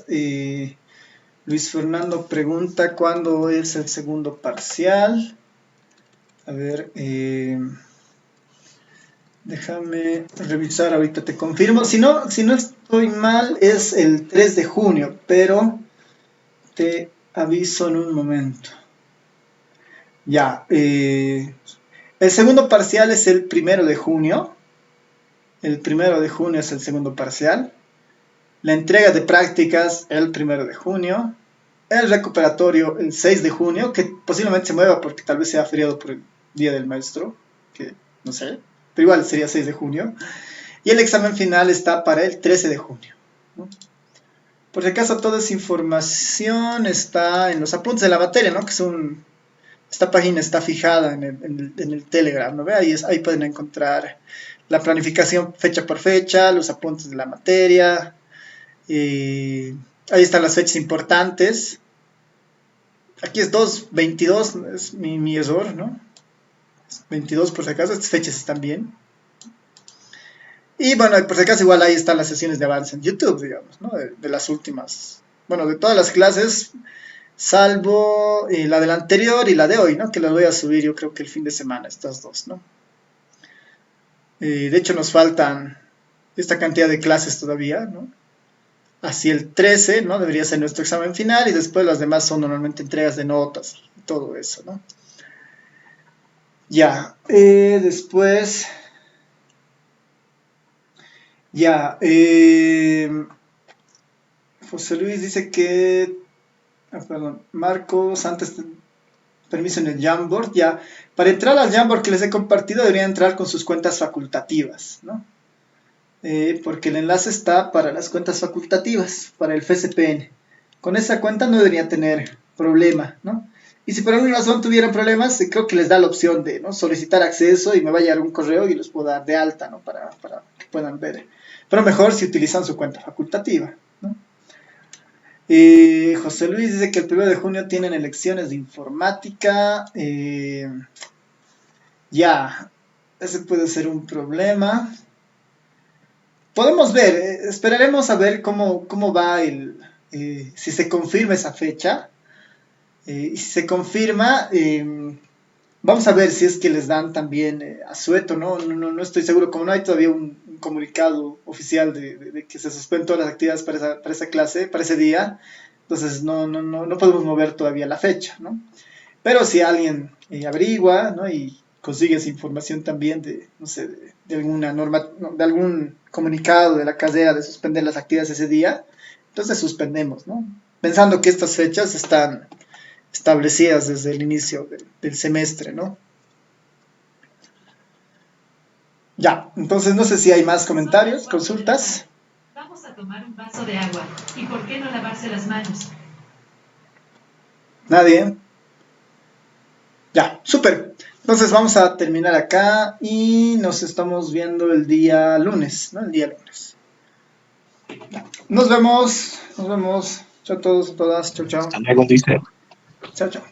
Luis Fernando pregunta cuándo es el segundo parcial. A ver, déjame revisar, ahorita te confirmo. Si no estoy mal, es el 3 de junio, pero te aviso en un momento. Ya, el segundo parcial es el 1 de junio. El 1 de junio es el segundo parcial. La entrega de prácticas el 1 de junio. El recuperatorio el 6 de junio, que posiblemente se mueva porque tal vez sea feriado por el Día del Maestro, que no sé, pero igual sería 6 de junio. Y el examen final está para el 13 de junio. ¿No? Por si acaso toda esa información está en los apuntes de la materia, ¿no? Esta página está fijada en el Telegram, ¿no? Ahí pueden encontrar la planificación fecha por fecha, los apuntes de la materia, ahí están las fechas importantes. Aquí es 2/22, es mi error, ¿no? 22 por si acaso, estas fechas están bien. Y bueno, por si acaso igual ahí están las sesiones de avance en YouTube, digamos, ¿no? De las últimas, bueno, de todas las clases, salvo la de la anterior y la de hoy, ¿no? Que las voy a subir yo creo que el fin de semana, estas dos, ¿no? De hecho nos faltan esta cantidad de clases todavía, ¿no? Así el 13, ¿no? Debería ser nuestro examen final y después las demás son normalmente entregas de notas y todo eso, ¿no? Ya, después... Ya, José Luis dice que... perdón, Marcos, antes permiso en el Jamboard, ya. Para entrar al Jamboard que les he compartido deberían entrar con sus cuentas facultativas, ¿no? Porque el enlace está para las cuentas facultativas, para el FSPN. Con esa cuenta no deberían tener problema, ¿no? Y si por alguna razón tuvieran problemas, creo que les da la opción de, ¿no? Solicitar acceso y me va a llegar un correo y los puedo dar de alta, ¿no? Para que puedan ver. Pero mejor si utilizan su cuenta facultativa, ¿no? José Luis dice que el 1 de junio tienen elecciones de informática. Ya, ese puede ser un problema. Podemos ver, esperaremos a ver cómo va si se confirma esa fecha. Y si se confirma, vamos a ver si es que les dan también asueto, ¿no? No estoy seguro, como no hay todavía un comunicado oficial de que se suspenden todas las actividades para esa clase, para ese día, entonces no podemos mover todavía la fecha, ¿no? Pero si alguien averigua, ¿no? Y consigue esa información también no sé, de alguna norma, de algún comunicado de la carrera de suspender las actividades ese día, entonces suspendemos, ¿no? Pensando que estas fechas están establecidas desde el inicio del semestre, ¿no? Ya, entonces no sé si hay más comentarios, consultas. Vamos a tomar un vaso de agua. ¿Y por qué no lavarse las manos? Nadie. Ya, súper. Entonces vamos a terminar acá y nos estamos viendo el día lunes, ¿no? El día lunes. Ya. Nos vemos. Nos vemos. Chao a todos, a todas. Chao, chao. Hasta luego, dice. Chao, chao.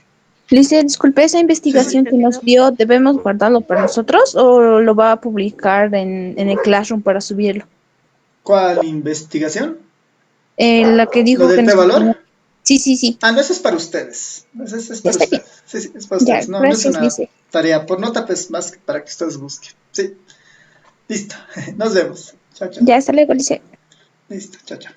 Lice, disculpe, esa investigación que nos dio, ¿debemos guardarlo para nosotros o lo va a publicar en el Classroom para subirlo? ¿Cuál investigación? La que ¿Lo dijo que del nos... P-valor? Sí, sí, sí. Ah, no, eso es para ustedes. Eso es Ya para está bien. ustedes. Sí, sí, es para Ya, ustedes. No, no es gracias, una Lice. tarea por nota, pues más que para que ustedes busquen. Sí, listo. Nos vemos. Chao, chao. Ya, hasta luego, Lice. Listo, chao, chao.